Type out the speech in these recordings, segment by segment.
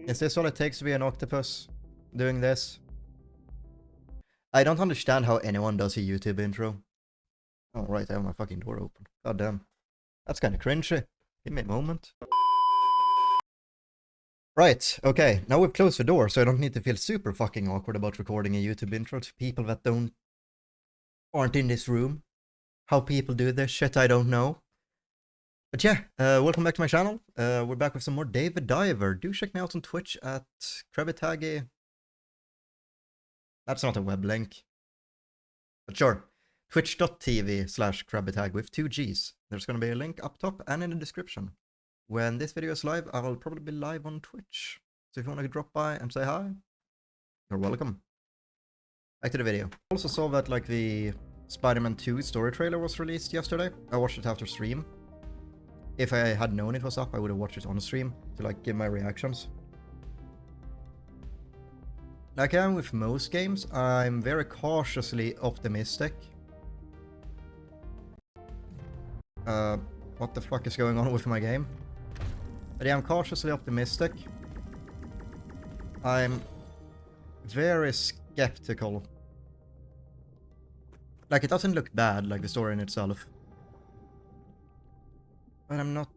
Is this all it takes to be an octopus doing this? I don't understand how anyone does a YouTube intro. Oh, right, I have my fucking door open. God damn. That's kind of cringy. Give me a moment. Right, okay, now we've closed the door, so I don't need to feel super fucking awkward about recording a YouTube intro to people that aren't in this room. How people do this shit, I don't know. But yeah, welcome back to my channel. We're back with some more David Diver. Do check me out on Twitch at Krabitagi. That's not a web link. But sure, twitch.tv/Krabitag with 2 Gs. There's gonna be a link up top and in the description. When this video is live, I will probably be live on Twitch. So if you want to drop by and say hi, you're welcome. Back to the video. Also saw that like the Spider-Man 2 story trailer was released yesterday. I watched it after stream. If I had known it was up, I would have watched it on stream to like give my reactions. Like I am with most games, I'm very cautiously optimistic. What the fuck is going on with my game? But yeah, I'm cautiously optimistic. I'm very skeptical. Like, it doesn't look bad, like the story in itself. But I'm not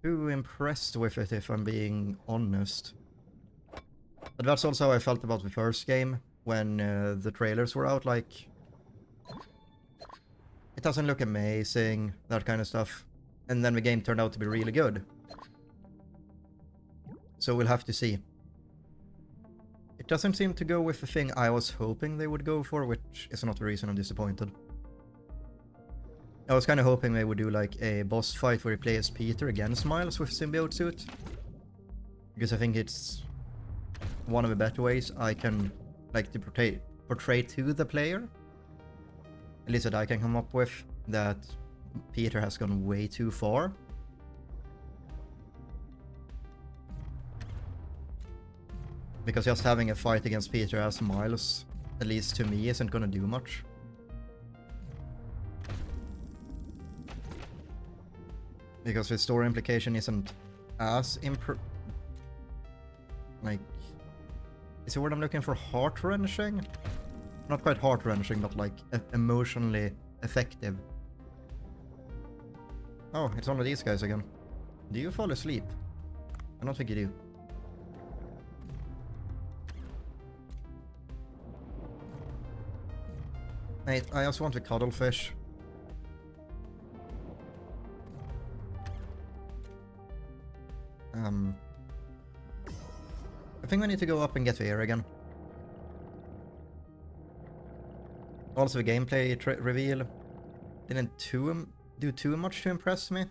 too impressed with it, if I'm being honest. But that's also how I felt about the first game, when the trailers were out, like... It doesn't look amazing, that kind of stuff. And then the game turned out to be really good. So we'll have to see. It doesn't seem to go with the thing I was hoping they would go for, which is not the reason I'm disappointed. I was kind of hoping they would do like a boss fight where you play as Peter against Miles with symbiote suit. Because I think it's one of the better ways I can like to portray to the player. At least that I can come up with, that Peter has gone way too far. Because just having a fight against Peter as Miles, at least to me, isn't gonna do much. Because the story implication isn't as like... Is the word I'm looking for heart-wrenching? Not quite heart-wrenching, but like emotionally effective. Oh, it's one of these guys again. Do you fall asleep? I don't think you do. Mate, I also want a cuddlefish. I think I need to go up and get the air again. Also, the gameplay reveal didn't do too much to impress me.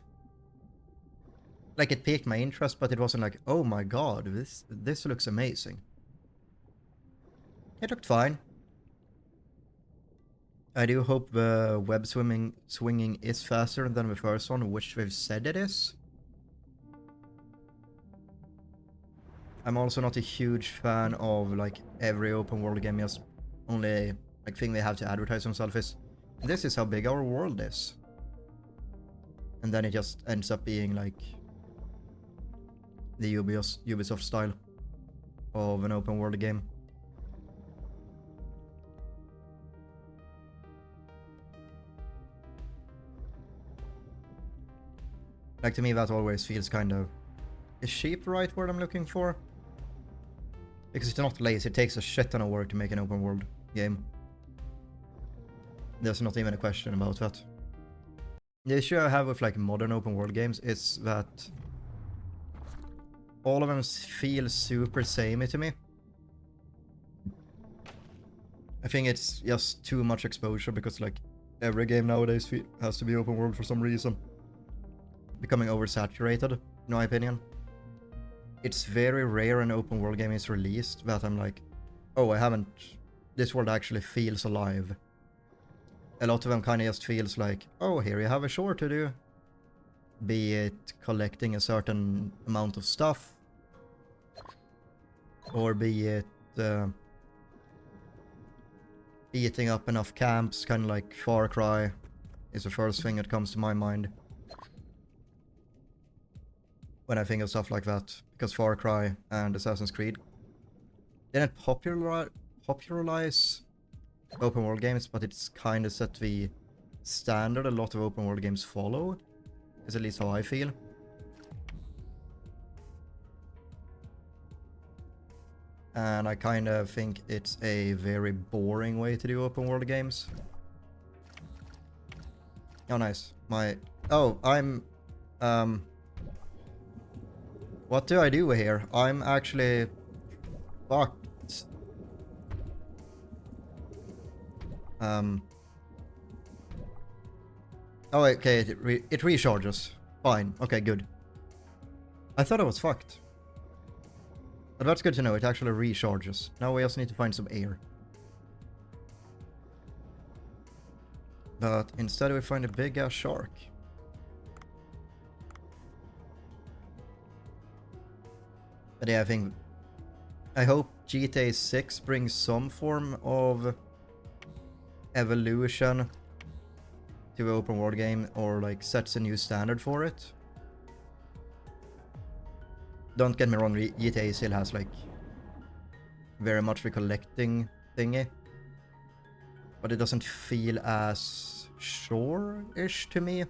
Like, it piqued my interest, but it wasn't like, oh my god, this looks amazing. It looked fine. I do hope the web swinging is faster than the first one, which they've said it is. I'm also not a huge fan of like every open world game just only like thing they have to advertise themselves is, this is how big our world is. And then it just ends up being like the Ubisoft style of an open world game. Like, to me that always feels kind of... Is sheep the right word I'm looking for? Because it's not lazy, it takes a shit ton of work to make an open world game. There's not even a question about that. The issue I have with like modern open world games is that all of them feel super samey to me. I think it's just too much exposure because like every game nowadays has to be open world for some reason. Becoming oversaturated, in my opinion. It's very rare an open world game is released that I'm like, oh, this world actually feels alive. A lot of them kind of just feels like, oh, here you have a chore to do. Be it collecting a certain amount of stuff, or be it beating up enough camps, kind of like Far Cry is the first thing that comes to my mind. when I think of stuff like that, because Far Cry and Assassin's Creed didn't popularize open world games, but it's kind of set the standard a lot of open world games follow, is at least how I feel. And I kind of think it's a very boring way to do open world games. Oh, nice. I'm, what do I do here? I'm actually fucked. Oh, okay, it recharges. Fine. Okay, good. I thought I was fucked. But that's good to know, it actually recharges. Now we also need to find some air. But instead we find a big ass shark. But yeah, I hope GTA 6 brings some form of evolution to open world game, or like sets a new standard for it. Don't get me wrong, GTA still has like very much the collecting thingy, but it doesn't feel as sure-ish to me.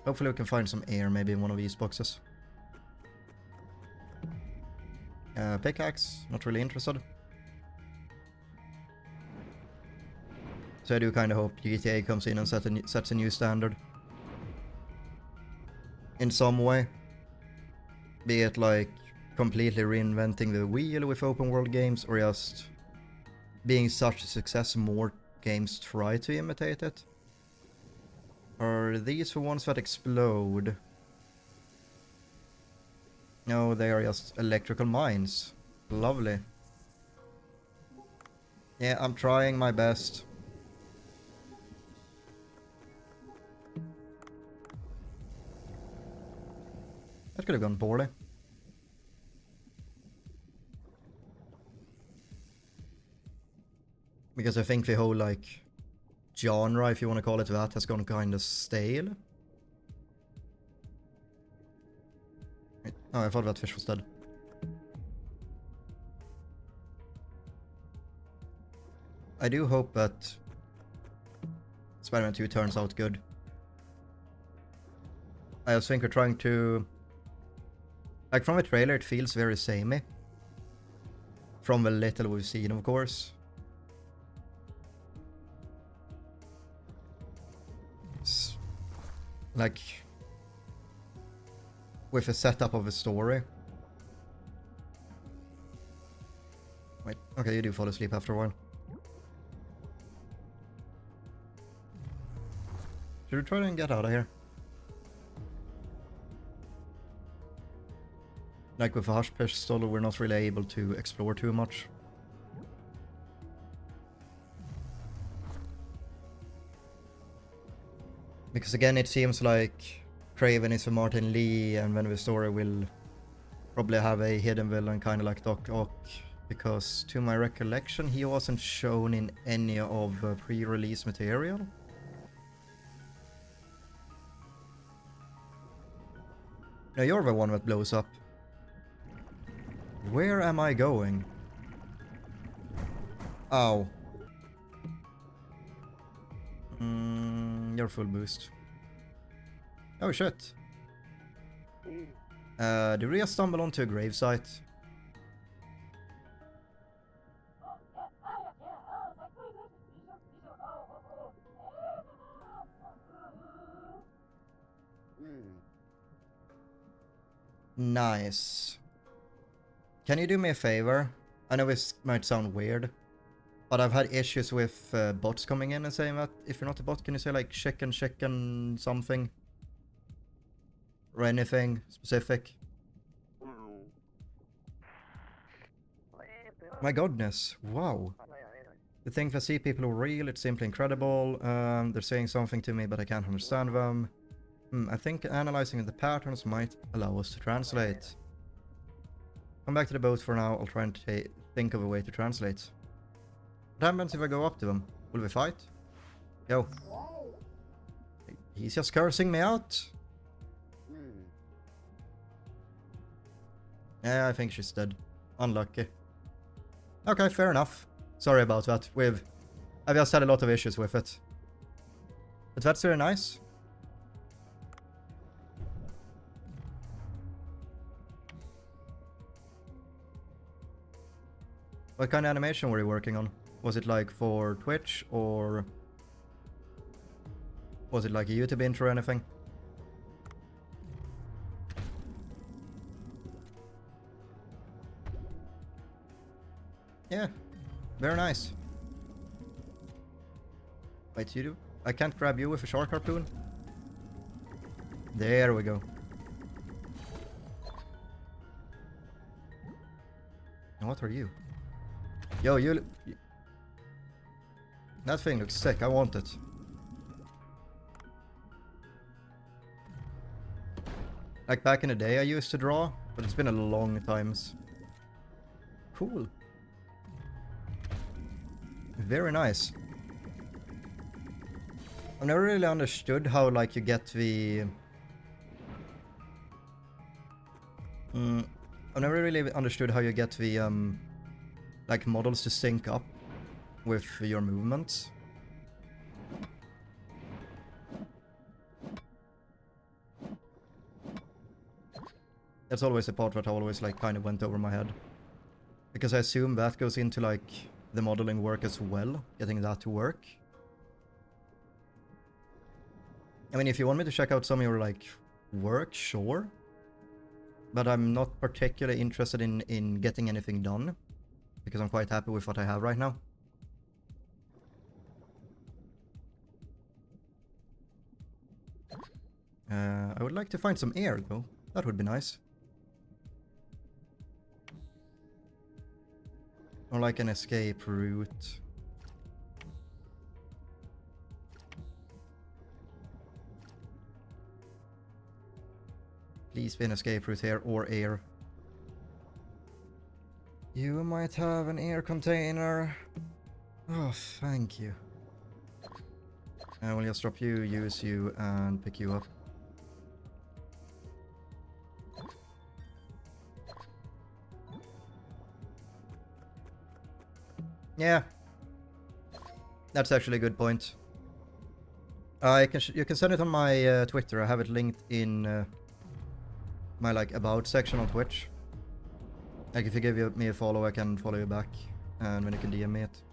Hopefully we can find some air maybe in one of these boxes. Pickaxe, not really interested. So I do kind of hope GTA comes in and sets a new standard. In some way. Be it like completely reinventing the wheel with open world games, or just being such a success more games try to imitate it. Are these the ones that explode? No, they are just electrical mines. Lovely. Yeah, I'm trying my best. That could have gone poorly. Because I think the whole, like, genre, if you want to call it that, has gone kind of stale. Oh, I thought that fish was dead. I do hope that Spider-Man 2 turns out good. I just think we're trying to... Like, from the trailer, it feels very samey. From the little we've seen, of course. Like, with the setup of the story. Wait, okay, you do fall asleep after a while. Should we try and get out of here? Like with a hush pistol, we're not really able to explore too much. Because again, it seems like Craven is a Martin Lee, and then the story will probably have a hidden villain kind of like Doc Ock. Because to my recollection, he wasn't shown in any of the pre-release material. No, you're the one that blows up. Where am I going? Ow. You're full boost. Oh shit. Did we just stumble onto a gravesite? Nice. Can you do me a favor? I know this might sound weird, but I've had issues with bots coming in and saying that if you're not a bot, can you say like chicken something? Or anything specific? My goodness, wow. The things that see people are real, it's simply incredible. They're saying something to me, but I can't understand them. I think analyzing the patterns might allow us to translate. Come back to the boat for now. I'll try and think of a way to translate. What happens if I go up to them? Will we fight? Yo. He's just cursing me out. Yeah, I think she's dead. Unlucky. Okay, fair enough. Sorry about that. I've just had a lot of issues with it. But that's very nice. What kind of animation were you working on? Was it like for Twitch or was it like a YouTube intro or anything? Yeah, very nice. Wait, you do? I can't grab you with a shark harpoon? There we go. And what are you? Yo, that thing looks sick, I want it. Like back in the day I used to draw, but it's been a long time. Cool. Very nice. I've never really understood how like you get the... I've never really understood how you get the like models to sync up with your movements. That's always the part that always like kind of went over my head. Because I assume that goes into like the modeling work as well, getting that to work. I mean, if you want me to check out some of your like work, sure. But I'm not particularly interested in getting anything done. Because I'm quite happy with what I have right now. I would like to find some air though. That would be nice. Or like an escape route. Please be an escape route here or air. You might have an air container. Oh, thank you. I will just drop you, use you, and pick you up. Yeah. That's actually a good point. You can send it on my Twitter. I have it linked in my like about section on Twitch. Like if you give me a follow, I can follow you back, and then you can DM me it.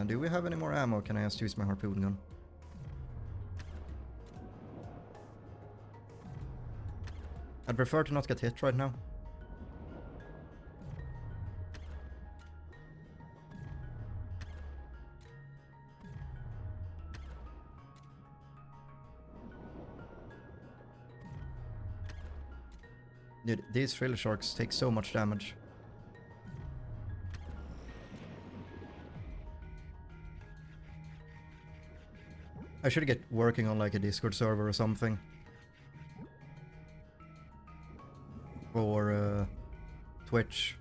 Do we have any more ammo? Can I just use my harpoon gun? I'd prefer to not get hit right now. Dude, these thrill sharks take so much damage. I should get working on like a Discord server or something. Or Twitch.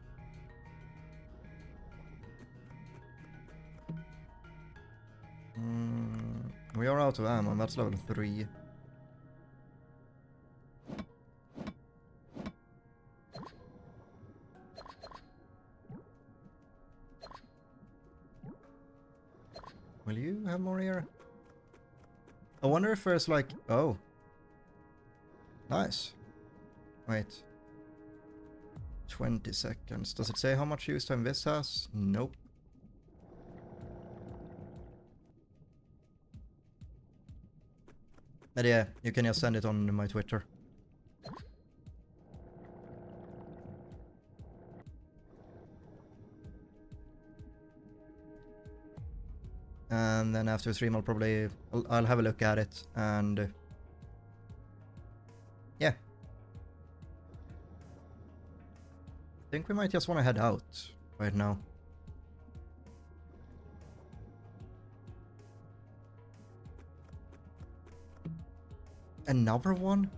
We are out of ammo, that's level 3. Will you have more here? I wonder if there's like... Oh. Nice. Wait. 20 seconds. Does it say how much use time this has? Nope. But yeah, you can just send it on my Twitter. And then after stream I'll have a look at it and yeah. I think we might just want to head out right now. Another one?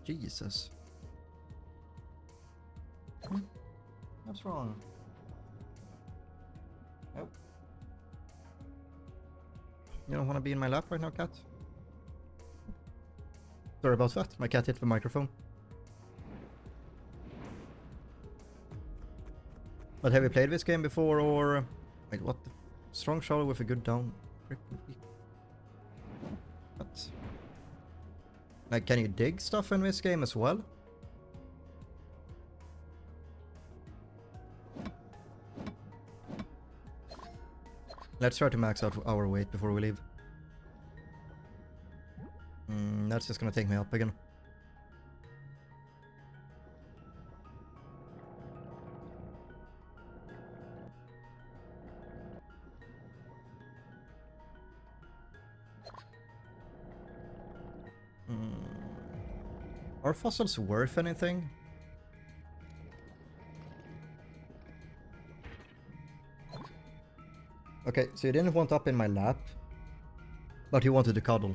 Jesus. What's wrong? Oh. You don't want to be in my lap right now, cat? Sorry about that. My cat hit the microphone. But have you played this game before, or... Wait, what the... Strong shoulder with a good down... What? Like, can you dig stuff in this game as well? Let's try to max out our weight before we leave. That's just gonna take me up again. Are fossils worth anything? Okay, so you didn't want up in my lap, but you wanted to cuddle.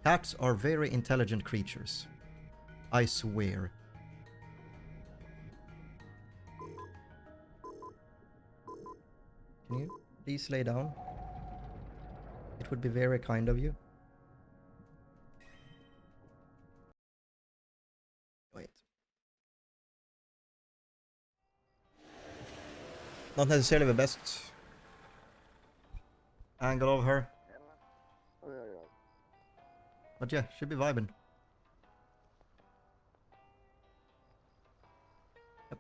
Cats are very intelligent creatures. I swear. Can you please lay down? It would be very kind of you. Wait. Not necessarily the best angle of her. But yeah, should be vibing. Yep.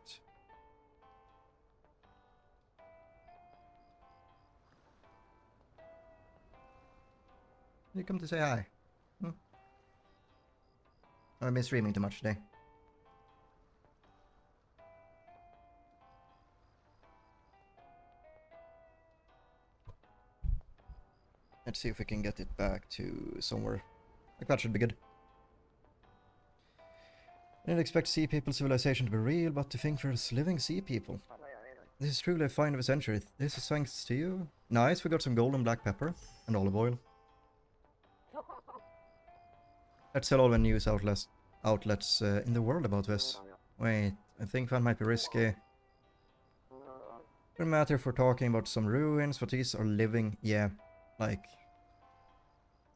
You come to say hi. I've been streaming too much today. Let's see if we can get it back to somewhere. Like that should be good. I didn't expect sea people civilization to be real, but to think there's living sea people. This is truly a find of a century. This is thanks to you. Nice, we got some golden black pepper and olive oil. Let's tell all the news outlets in the world about this. Wait, I think that might be risky. Doesn't matter if we're talking about some ruins, but these are living, yeah, like...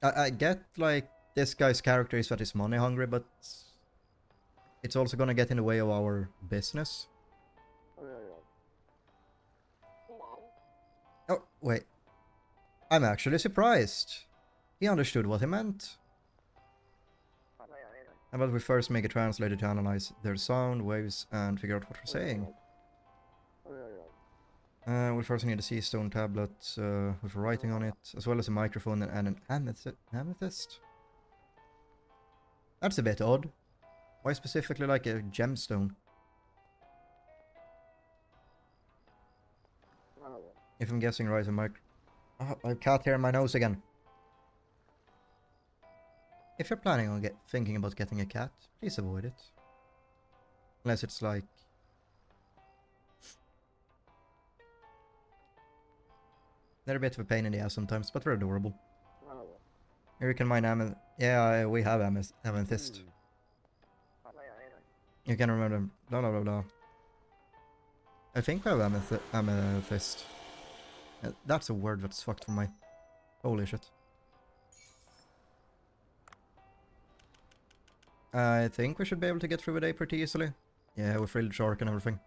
I get, like, this guy's character is that he's money hungry, but... It's also gonna get in the way of our business. Oh, wait. I'm actually surprised. He understood what he meant. How about we first make a translator to analyze their sound waves and figure out what we're saying? We'll first need a sea stone tablet with writing on it, as well as a microphone and an amethyst. That's a bit odd. Why specifically like a gemstone? If I'm guessing right, a mic... Oh, I have cat hair in my nose again. If you're planning on thinking about getting a cat, please avoid it. Unless it's like... They're a bit of a pain in the ass sometimes, but they're adorable. Here you can mine amethyst. Yeah, we have amethyst. You can remember... Blah blah blah blah. I think we have amethyst. That's a word that's fucked for my... Holy shit. I think we should be able to get through the day pretty easily. Yeah, with frilled shark and everything.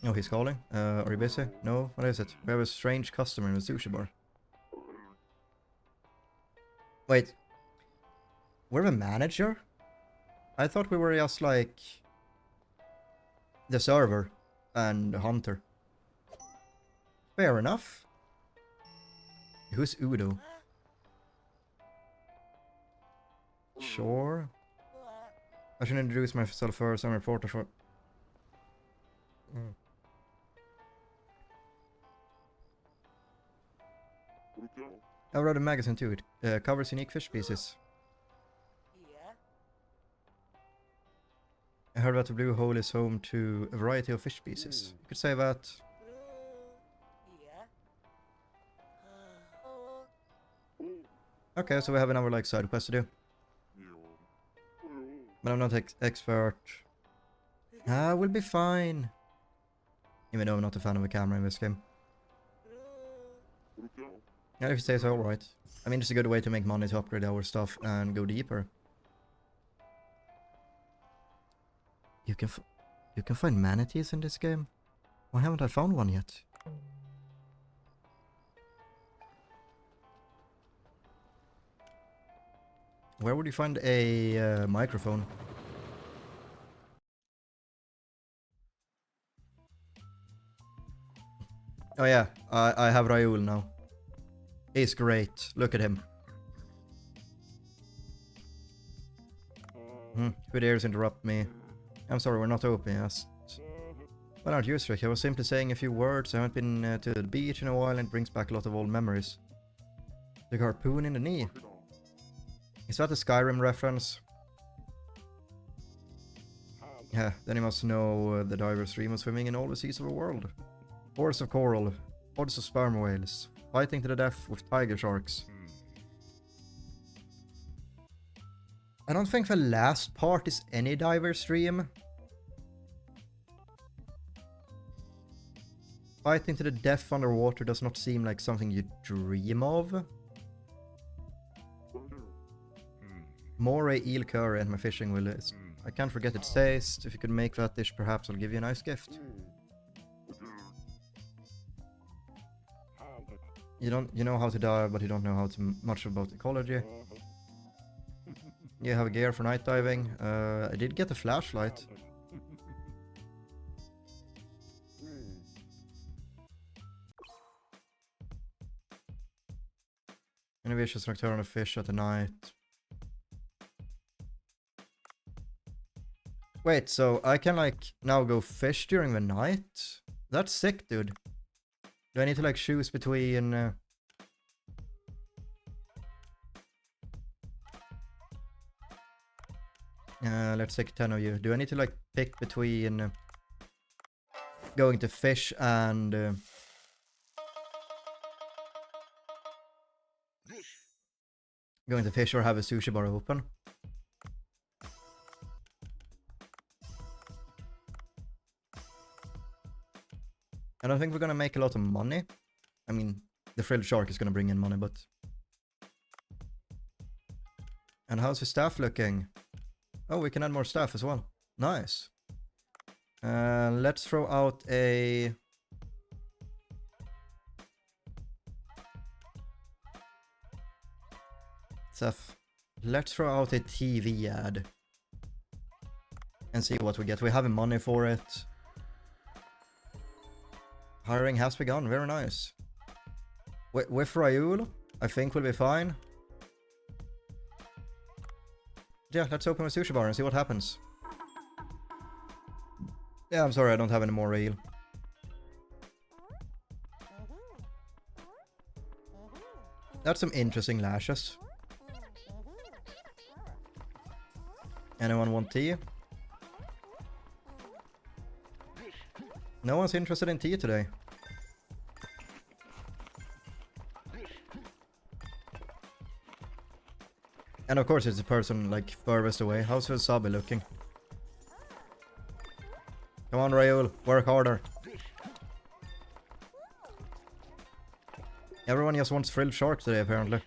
Oh, he's calling. Are you busy? No? What is it? We have a strange customer in the sushi bar. Wait. We're the manager? I thought we were just like... the server and the hunter. Fair enough. Who's Udo? Sure. I should introduce myself first. I'm a reporter for... I wrote a magazine too. It covers unique fish species. I heard that the blue hole is home to a variety of fish species. You could say that... Okay, so we have another like side quest to do. But I'm not expert. We'll be fine. Even though I'm not a fan of a camera in this game. Yeah, if you say so, alright. I mean, it's a good way to make money to upgrade our stuff and go deeper. You can find manatees in this game? Why haven't I found one yet? Where would you find a microphone? Oh yeah, I have Raoul now. He's great. Look at him. Who dares interrupt me? I'm sorry, we're not open, yes. Well, aren't you, Strick? I was simply saying a few words. I haven't been to the beach in a while and it brings back a lot of old memories. The harpoon in the knee. Is that a Skyrim reference? Yeah, then you must know the divers dream of swimming in all the seas of the world. Hordes of coral, hordes of sperm whales, fighting to the death with tiger sharks. I don't think the last part is any diver's dream. Fighting to the death underwater does not seem like something you dream of. Moray eel curry and my fishing will is. I can't forget its taste. If you could make that dish, perhaps I'll give you a nice gift. You know how to dive, but you don't know how to much about ecology. You have gear for night diving. I did get a flashlight. Any vicious nocturnal fish at the night. Wait, so I can like now go fish during the night? That's sick, dude. Do I need to like choose between... let's take 10 of you. Do I need to like pick between going to fish and going to fish or have a sushi bar open? I don't think we're gonna make a lot of money. I mean, the frilled shark is gonna bring in money, but... And how's the staff looking? Oh, we can add more staff as well. Nice. Let's throw out a... Seth, let's throw out a TV ad. And see what we get. We have money for it. Hiring has begun. Very nice. With Raoul, I think we'll be fine. Yeah, let's open a sushi bar and see what happens. Yeah, I'm sorry, I don't have any more Raoul. That's some interesting lashes. Anyone want tea? No one's interested in tea today. And of course it's the person like furthest away. How's Wasabi looking? Come on, Raoul, work harder. Everyone just wants frilled shark today, apparently.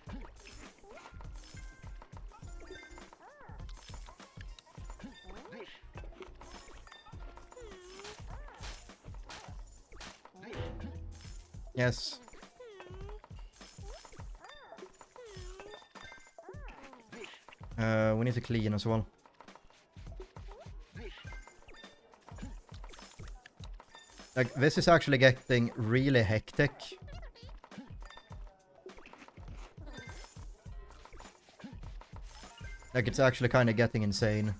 Yes. We need to clean as well. Like, this is actually getting really hectic. Like, it's actually kind of getting insane.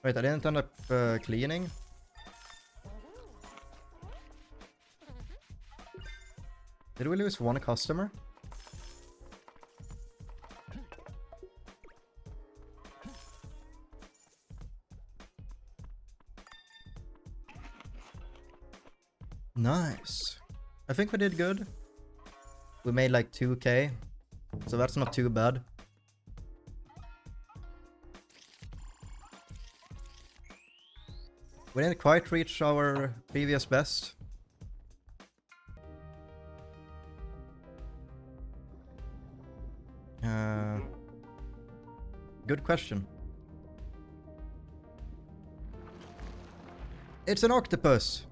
Wait, I didn't end up cleaning. Did we lose one customer? Nice. I think we did good. We made like 2k. So that's not too bad. We didn't quite reach our previous best. Good question. It's an octopus!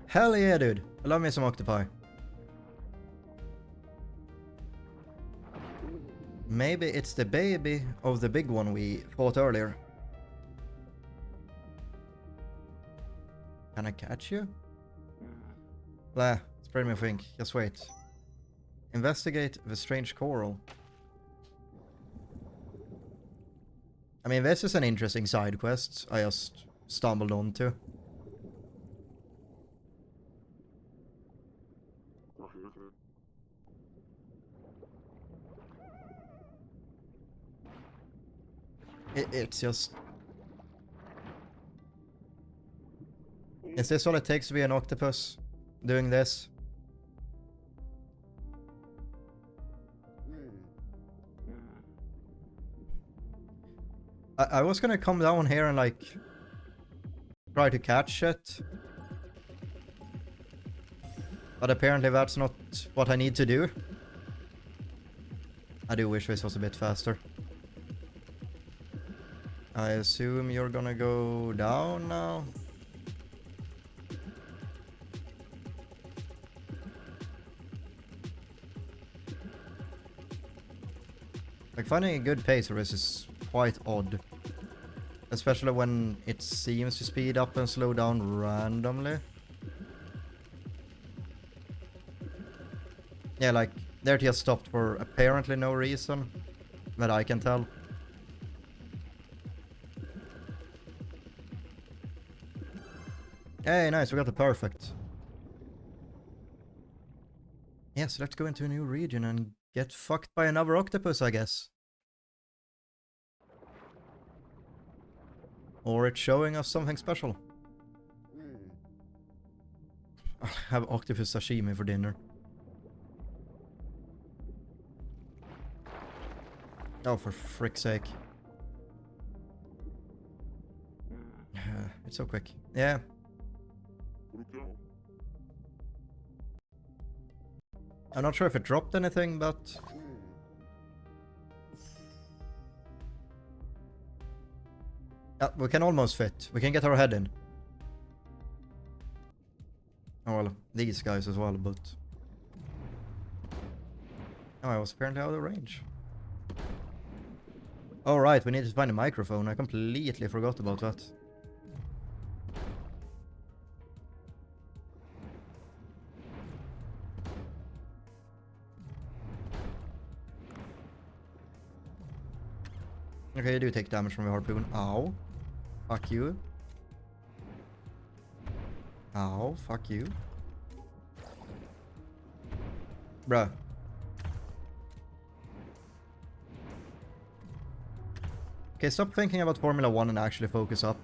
Hell yeah, dude. I love me some octopi. Maybe it's the baby of the big one we fought earlier. Can I catch you? Blah, spray me think. Just wait. Investigate the strange coral. I mean, this is an interesting side quest I just stumbled onto. It's just... Is this all it takes to be an octopus? Doing this? I was gonna come down here and like... try to catch it. But apparently that's not what I need to do. I do wish this was a bit faster. I assume you're gonna go down now? Like, finding a good pace for this is quite odd. Especially when it seems to speed up and slow down randomly. Yeah, like, there it just stopped for apparently no reason that I can tell. Hey, nice, we got the perfect. Yeah, so let's go into a new region and get fucked by another octopus, I guess. Or it's showing us something special. I'll have octopus sashimi for dinner. Oh, for frick's sake. It's so quick. Yeah. I'm not sure if it dropped anything, but... we can almost fit. We can get our head in. Oh, well, these guys as well, but... Oh, I was apparently out of range. Oh, right, we need to find a microphone. I completely forgot about that. Okay, you do take damage from the harpoon. Ow. Fuck you. Ow, fuck you. Bruh. Okay, stop thinking about Formula 1 and actually focus up.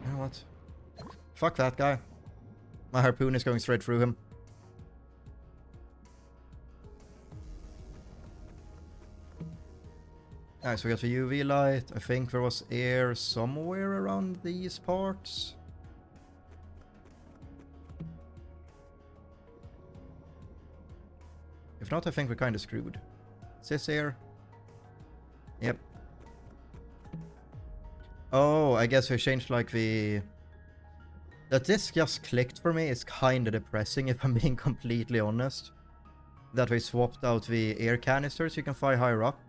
You know what? Fuck that guy. My harpoon is going straight through him. Nice, we got the UV light. I think there was air somewhere around these parts. If not, I think we're kind of screwed. Is this air? Yep. Oh, I guess we changed like the... That this just clicked for me is kind of depressing if I'm being completely honest. That we swapped out the air canisters you can find higher up.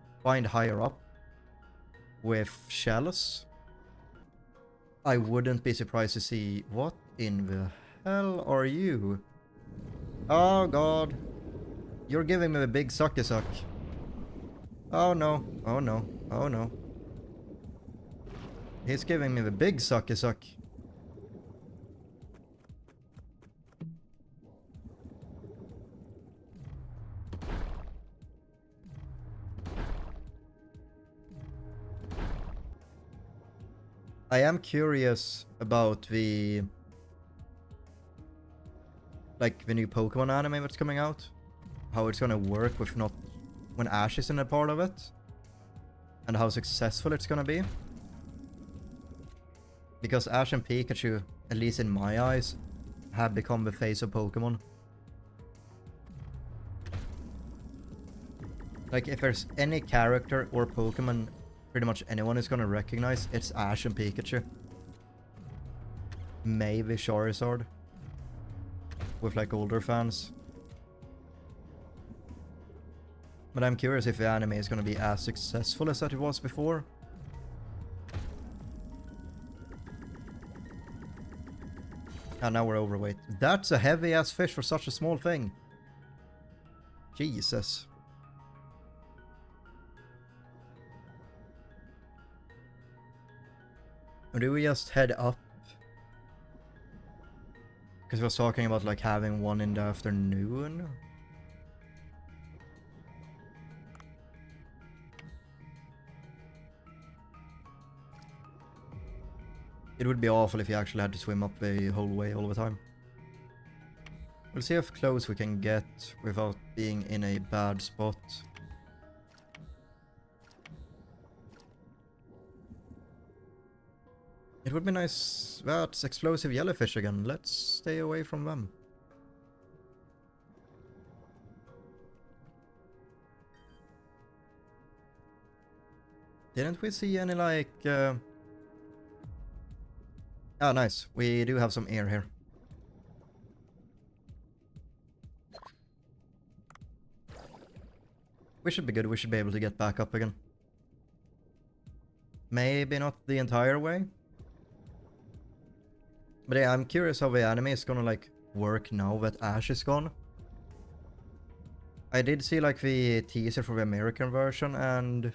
With shells. I wouldn't be surprised to see... What in the hell are you? Oh god. You're giving me the big sucky suck. Oh no. Oh no. Oh no. He's giving me the big sucky suck. I am curious about the... like, the new Pokemon anime that's coming out. How it's gonna work with not... when Ash is in a part of it. and how successful it's gonna be. Because Ash and Pikachu, at least in my eyes, have become the face of Pokemon. Like, if there's any character or Pokemon pretty much anyone is gonna recognize, it's Ash and Pikachu. Maybe Charizard. With like older fans. But I'm curious if the anime is gonna be as successful as that it was before. And now we're overweight. That's a heavy ass fish for such a small thing. Jesus. Or do we just head up? Because we was talking about like having one in the afternoon. It would be awful if you actually had to swim up the whole way all the time. We'll see how close we can get without being in a bad spot. It would be nice. That's explosive jellyfish again. Let's stay away from them. Didn't we see any like... Ah, nice. We do have some air here. We should be good. We should be able to get back up again. Maybe not the entire way. But yeah, I'm curious how the anime is gonna like work now that Ash is gone. I did see like the teaser for the American version and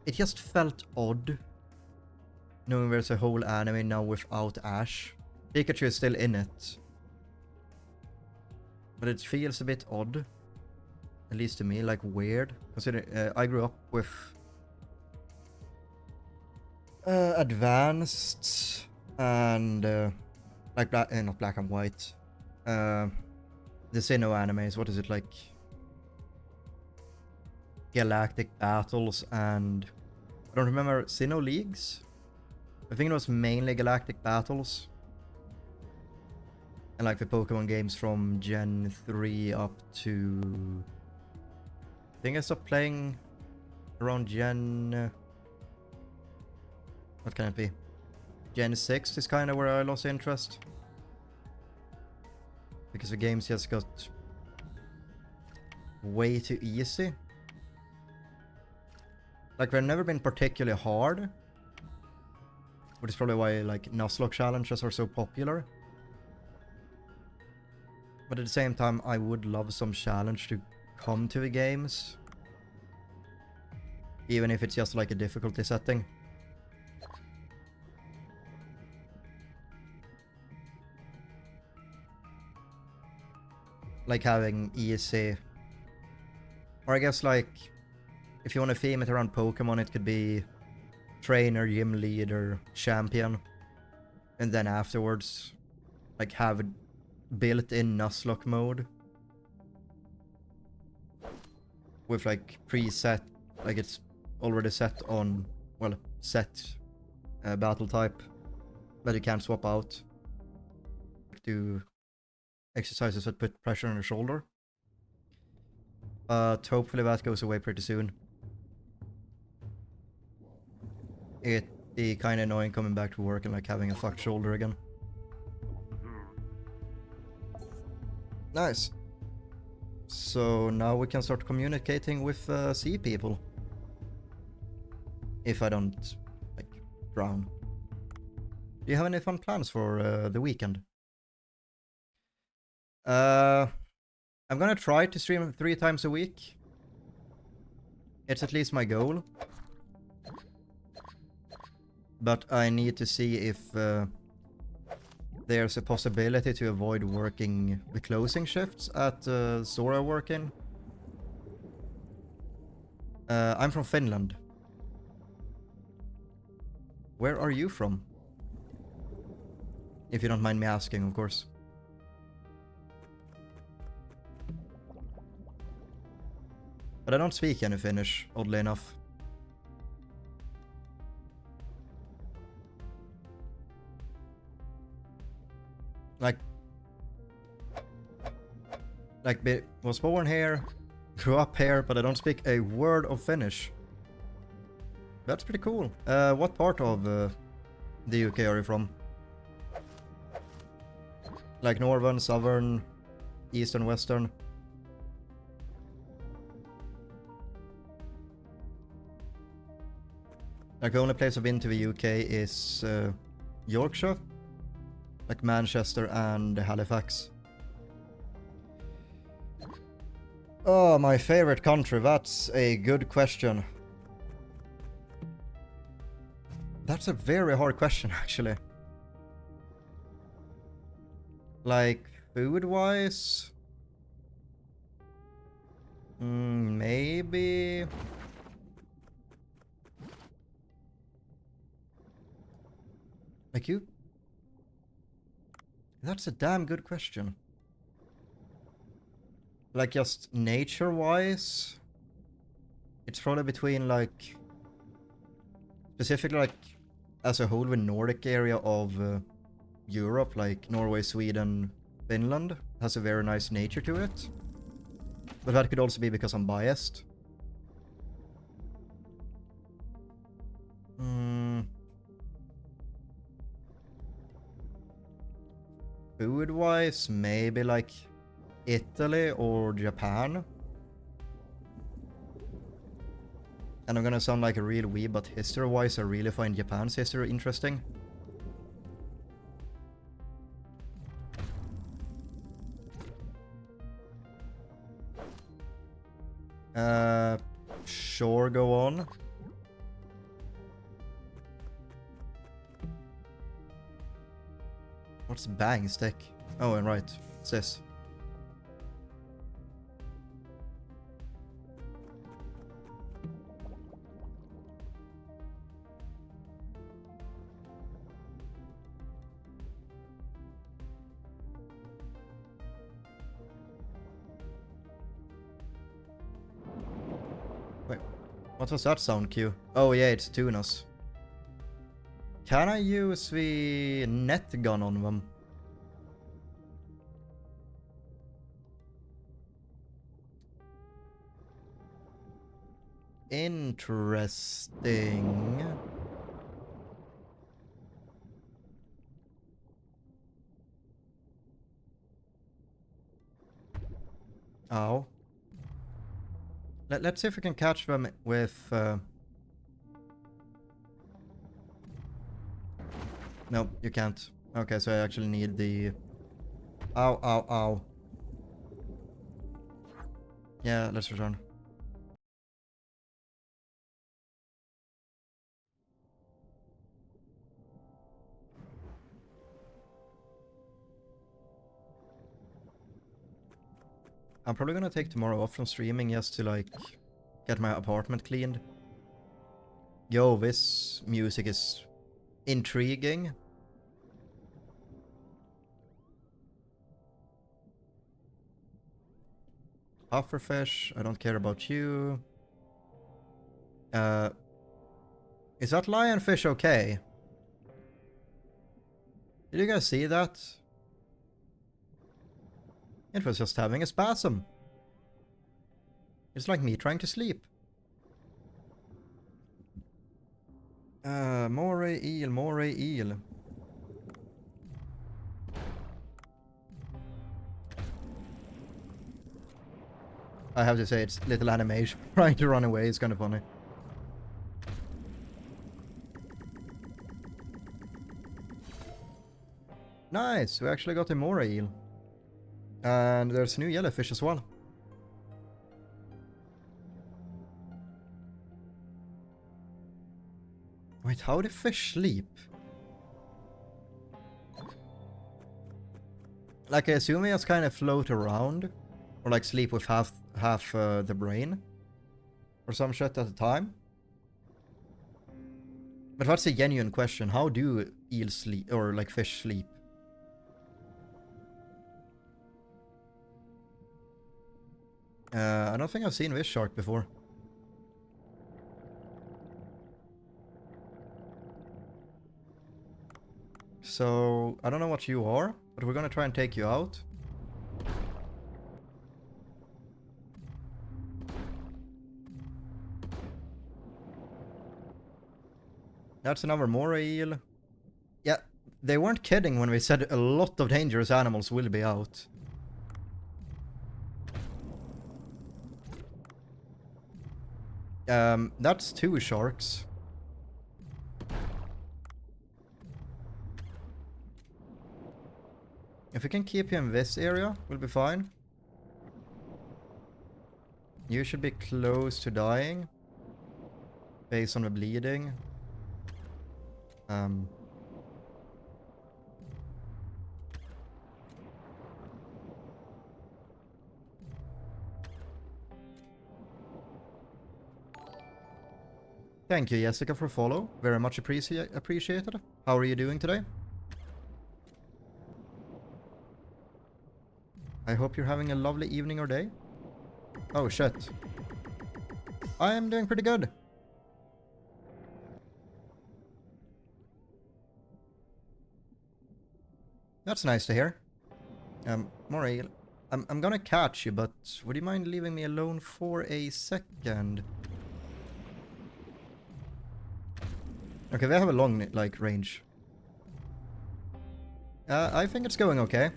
it just felt odd. Knowing there's a whole anime now without Ash. Pikachu is still in it. But it feels a bit odd. At least to me, like weird. Considering I grew up with Advanced and like not black and white. The Sinnoh animes, what is it like? Galactic Battles and I don't remember Sinnoh Leagues? I think it was mainly Galactic Battles. And like the Pokemon games from Gen 3 up to... I think I stopped playing around Gen... what can it be? Gen 6 is kind of where I lost interest. Because the games just got way too easy. Like they've never been particularly hard. Which is probably why like Nuzlocke challenges are so popular. But at the same time, I would love some challenge to come to the games. Even if it's just like a difficulty setting. Like having easy... Or I guess like... If you want to theme it around Pokemon, it could be... Trainer, gym leader, champion. And then afterwards... Like have built-in Nuzlocke mode. With like preset... Like it's already set on... Well, set... battle type. That you can't swap out. Do... exercises that put pressure on your shoulder. But hopefully that goes away pretty soon. It'd be kind of annoying coming back to work and like having a fucked shoulder again. Nice. So now we can start communicating with sea people. If I don't like drown. Do you have any fun plans for the weekend? I'm gonna try to stream 3 times a week. It's at least my goal. But I need to see if there's a possibility to avoid working the closing shifts at Sora working. I'm from Finland. Where are you from? If you don't mind me asking, of course. But I don't speak any Finnish, oddly enough. Like, was born here, grew up here, but I don't speak a word of Finnish. That's pretty cool. What part of the UK are you from? Like northern, southern, eastern, western? Like the only place I've been to the UK is Yorkshire. Like Manchester and Halifax. Oh, my favorite country. That's a good question. That's a very hard question, actually. Like, food-wise? Maybe... Like you? That's a damn good question. Like, just nature-wise? It's probably between, like... Specifically, like, as a whole, the Nordic area of Europe, like Norway, Sweden, Finland, has a very nice nature to it. But that could also be because I'm biased. Food-wise, maybe like Italy or Japan. And I'm gonna sound like a real weeb, but history-wise, I really find Japan's history interesting. Sure, go on. What's bang stick? Oh, and right, it's this. Wait, what was that sound cue? Oh yeah, it's tunas. Can I use the net gun on them? Interesting. Oh. Let's see if we can catch them with... No, you can't. Okay, so I actually need the... Ow, ow, ow. Yeah, let's return. I'm probably gonna take tomorrow off from streaming just to, like, get my apartment cleaned. Yo, this music is intriguing. Pufferfish, I don't care about you. Is that lionfish okay? Did you guys see that? It was just having a spasm. It's like me trying to sleep. Moray eel, moray eel. I have to say, it's little animation trying to run away. It's kind of funny. Nice, we actually got a moray eel. And there's a new yellowfish as well. Wait, how do fish sleep? Like, I assume they just kind of float around. Or like sleep with half the brain. Or some shit at a time. But that's a genuine question. How do eels sleep? Or like fish sleep? I don't think I've seen this shark before. So, I don't know what you are. But we're gonna try and take you out. That's another moray eel. Yeah, they weren't kidding when we said a lot of dangerous animals will be out. That's 2 sharks. If we can keep you in this area, we'll be fine. You should be close to dying. Based on the bleeding. Thank you, Jessica, for follow. Very much appreciated. How are you doing today? I hope you're having a lovely evening or day. Oh, shit. I am doing pretty good. That's nice to hear. Moray, I'm gonna catch you, but would you mind leaving me alone for a second? Okay, they have a long, like, range. I think it's going okay.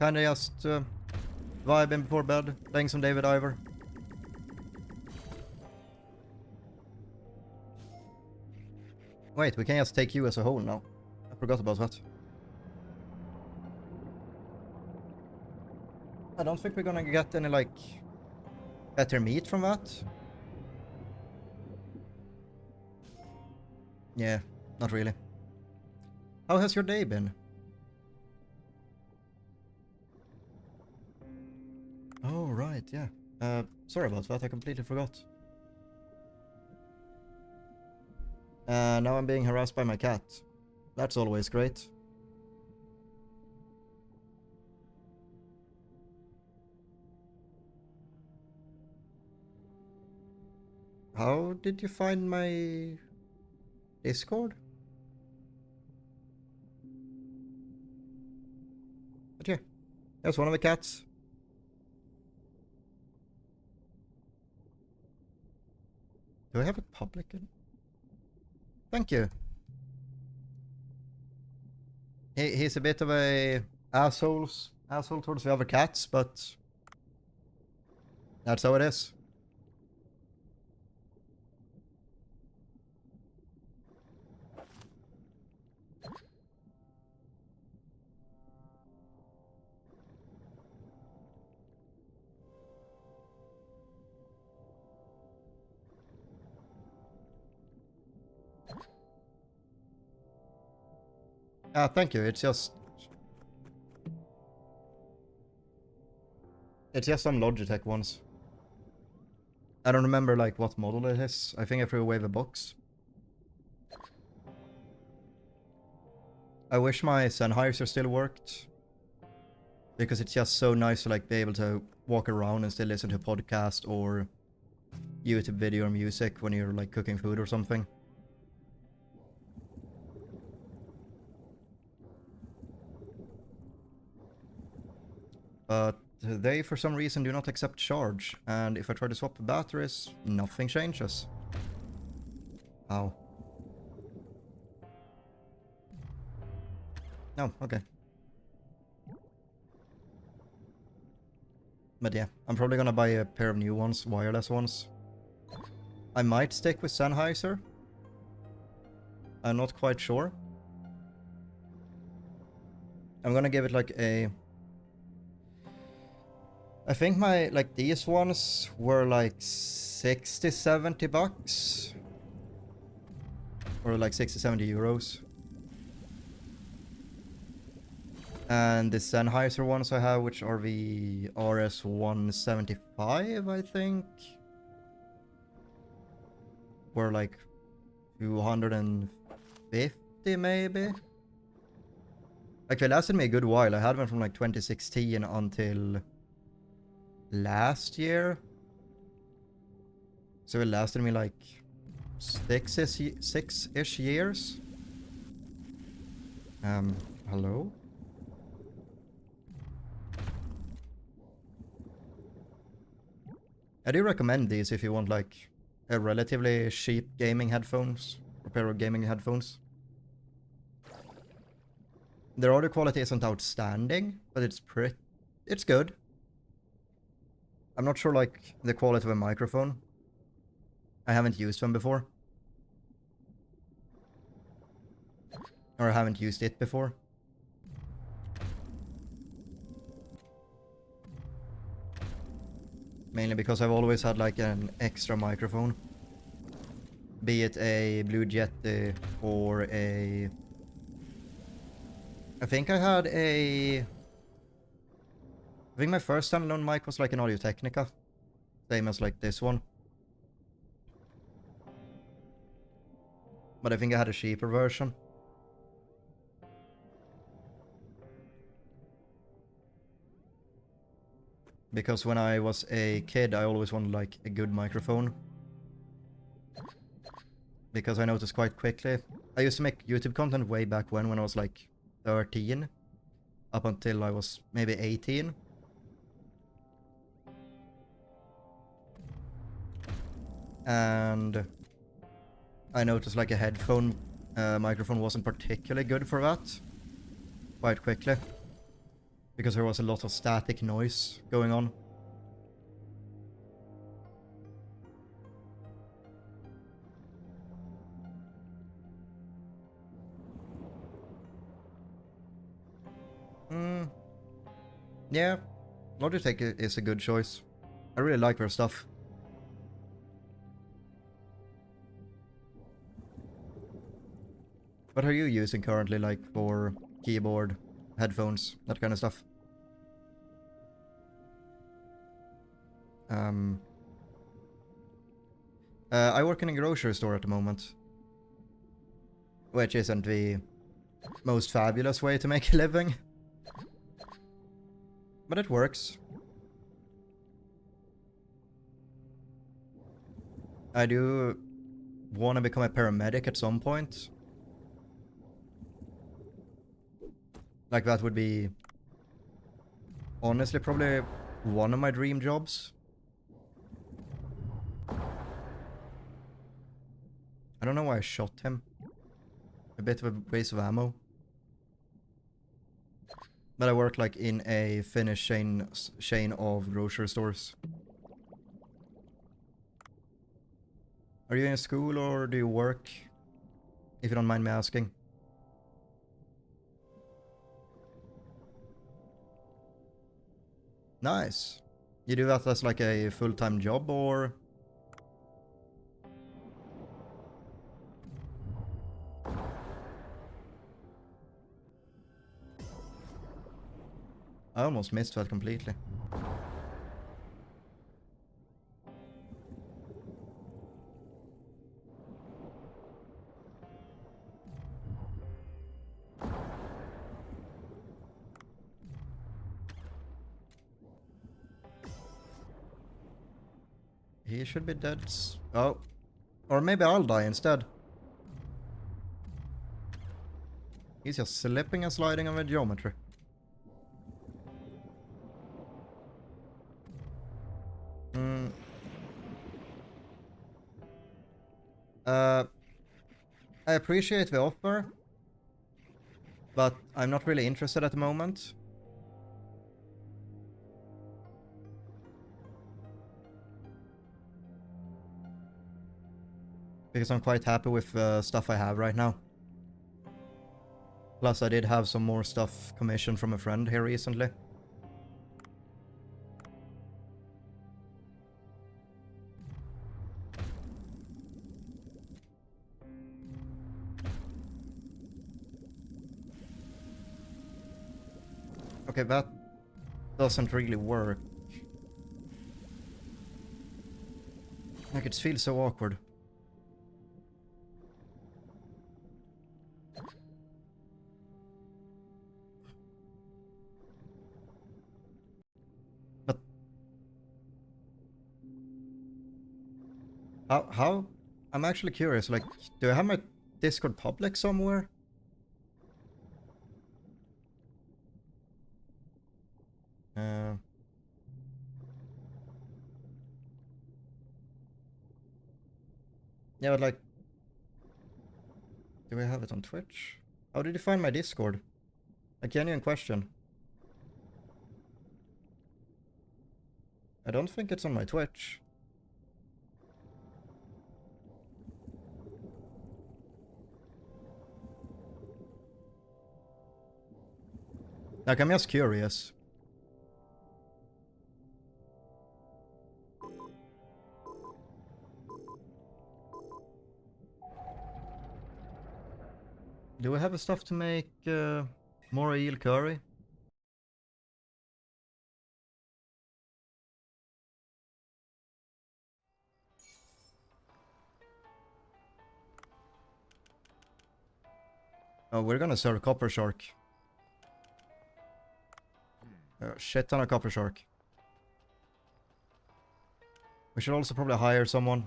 Kinda just vibing before bed, playing some David Ivor. Wait, we can just take you as a whole now. I forgot about that. I don't think we're gonna get any, like, better meat from that. Yeah, not really. How has your day been? Oh, right, yeah. Sorry about that, I completely forgot. Now I'm being harassed by my cat. That's always great. How did you find my Discord? But yeah, that's one of the cats. Do I have it public? Thank you. He's a bit of a asshole towards the other cats, but that's how it is. Thank you. It's just some Logitech ones. I don't remember like what model it is. I think I threw away the box. I wish my Sennheiser still worked. Because it's just so nice to like be able to walk around and still listen to a podcast or YouTube video or music when you're like cooking food or something. But they, for some reason, do not accept charge. And if I try to swap the batteries, nothing changes. How? No, okay. But yeah, I'm probably gonna buy a pair of new ones, wireless ones. I might stick with Sennheiser. I'm not quite sure. I'm gonna give it like a... I think my, like, these ones were like 60, 70 bucks. Or like 60, 70 euros. And the Sennheiser ones I have, which are the RS175, I think, were like 250 maybe. Like, they lasted me a good while. I had them from like 2016 until last year. So it lasted me like 6-ish years. Hello? I do recommend these if you want like a relatively cheap gaming headphones, or pair of gaming headphones. Their audio quality isn't outstanding, but it's good. I'm not sure like the quality of a microphone. I haven't used one before. Or I haven't used it before. Mainly because I've always had like an extra microphone. Be it a Blue Yeti or a... I think my first standalone mic was like an Audio-Technica. Same as like this one. But I think I had a cheaper version. Because when I was a kid, I always wanted like a good microphone. Because I noticed quite quickly. I used to make YouTube content way back when I was like 13. Up until I was maybe 18. And I noticed like a headphone microphone wasn't particularly good for that. Quite quickly. Because there was a lot of static noise going on. Yeah, Logitech is a good choice. I really like their stuff. What are you using currently, like for keyboard, headphones, that kind of stuff? I work in a grocery store at the moment. Which isn't the most fabulous way to make a living. But it works. I do want to become a paramedic at some point. Like that would be honestly probably one of my dream jobs. I don't know why I shot him. A bit of a waste of ammo. But I work like in a Finnish chain of grocery stores. Are you in school or do you work? If you don't mind me asking. Nice. You do that as like a full-time job or? I almost missed that completely. He should be dead. Oh. Or maybe I'll die instead. He's just slipping and sliding on the geometry. I appreciate the offer, but I'm not really interested at the moment. Because I'm quite happy with the stuff I have right now. Plus I did have some more stuff commissioned from a friend here recently. Okay, that doesn't really work. Like, it feels so awkward. But... How? I'm actually curious, like, do I have my Discord public somewhere? Yeah, but like, do I have it on Twitch? How did you find my Discord? A genuine question. I don't think it's on my Twitch. Like, I'm just curious. Do we have the stuff to make more eel curry? Oh, we're gonna serve copper shark. Shit ton of copper shark. We should also probably hire someone.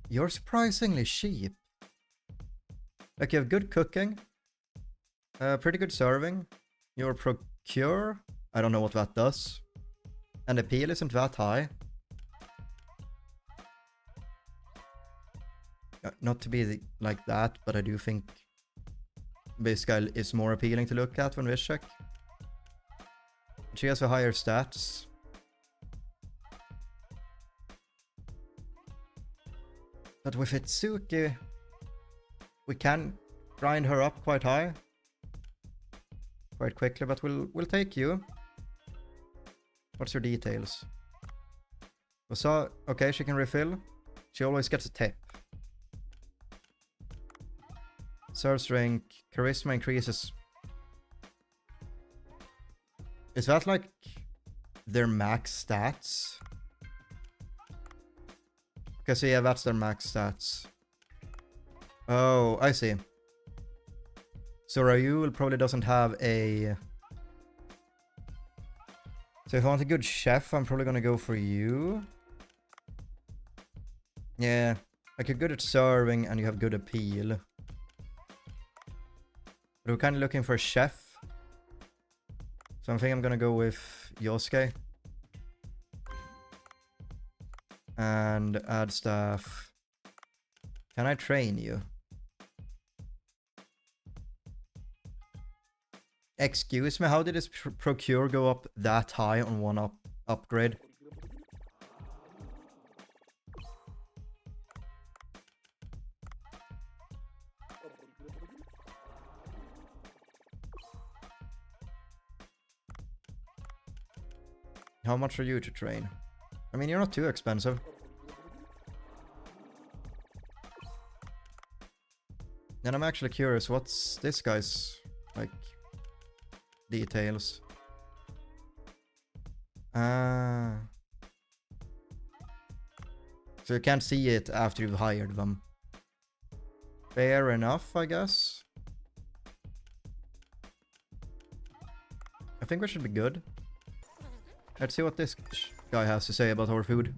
You're surprisingly cheap. Like, you have good cooking. Pretty good serving. Your procure? I don't know what that does. And the appeal isn't that high. Not to be like that, but I do think this guy is more appealing to look at when we check. She has a higher stats. But with Itsuki, we can grind her up quite high. Quite quickly, but we'll take you. What's your details? So, okay, she can refill. She always gets a tip. Serves rank, charisma increases. Is that like their max stats? Okay, so yeah, that's their max stats. Oh, I see. So Ryul probably doesn't have a... So if I want a good chef, I'm probably gonna go for you. Yeah, like you're good at serving and you have good appeal. But we're kind of looking for a chef. So I think I'm gonna go with Yosuke. And add staff. Can I train you? Excuse me, how did this procure go up that high on one upgrade? How much are you to train? I mean, you're not too expensive. And I'm actually curious, what's this guy's, like, details? So you can't see it after you've hired them. Fair enough, I guess. I think we should be good. Let's see what this guy has to say about our food.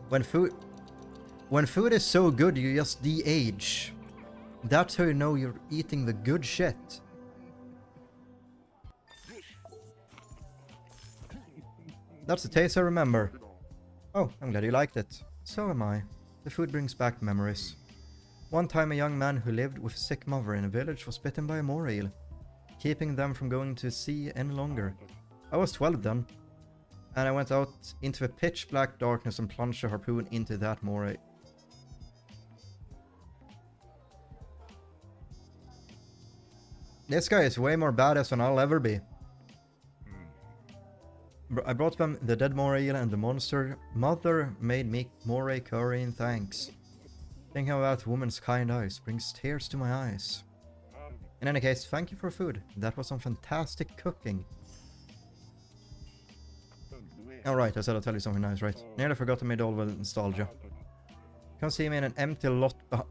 When food is so good, you just de-age. That's how you know you're eating the good shit. That's the taste I remember. Oh, I'm glad you liked it. So am I. The food brings back memories. One time a young man who lived with a sick mother in a village was bitten by a moray eel, keeping them from going to sea any longer. I was 12 then, and I went out into the pitch black darkness and plunged a harpoon into that moray. This guy is way more badass than I'll ever be. I brought them the dead moray eel and the monster. Mother made me moray curry in thanks. Thinking about that woman's kind eyes brings tears to my eyes. In any case, thank you for food. That was some fantastic cooking. Alright, I said I'll tell you something nice, right? Nearly forgot to made all the nostalgia. Come see me in an empty lot behind.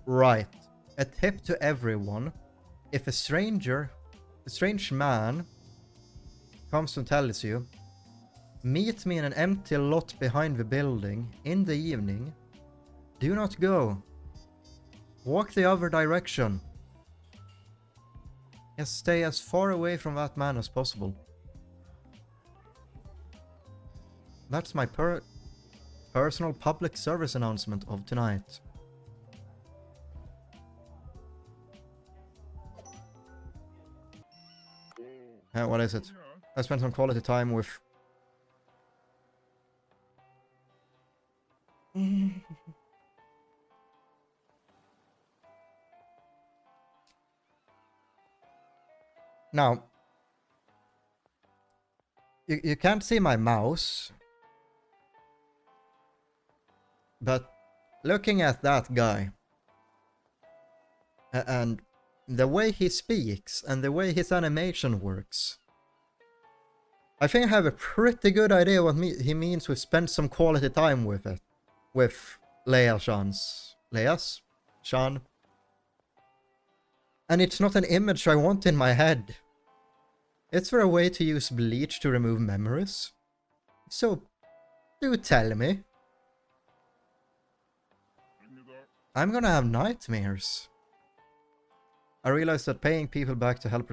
Right. A tip to everyone. If a strange man comes and tells you, meet me in an empty lot behind the building in the evening, do not go. Walk the other direction. And stay as far away from that man as possible. That's my personal public service announcement of tonight. What is it? I spent some quality time with... Now, you can't see my mouse, but looking at that guy, and the way he speaks, and the way his animation works, I think I have a pretty good idea what he means with spend some quality time with it. With Leia's? Shan. And it's not an image I want in my head. Is there a way to use bleach to remove memories? So, do tell me. I'm gonna have nightmares. I realized that paying people back to help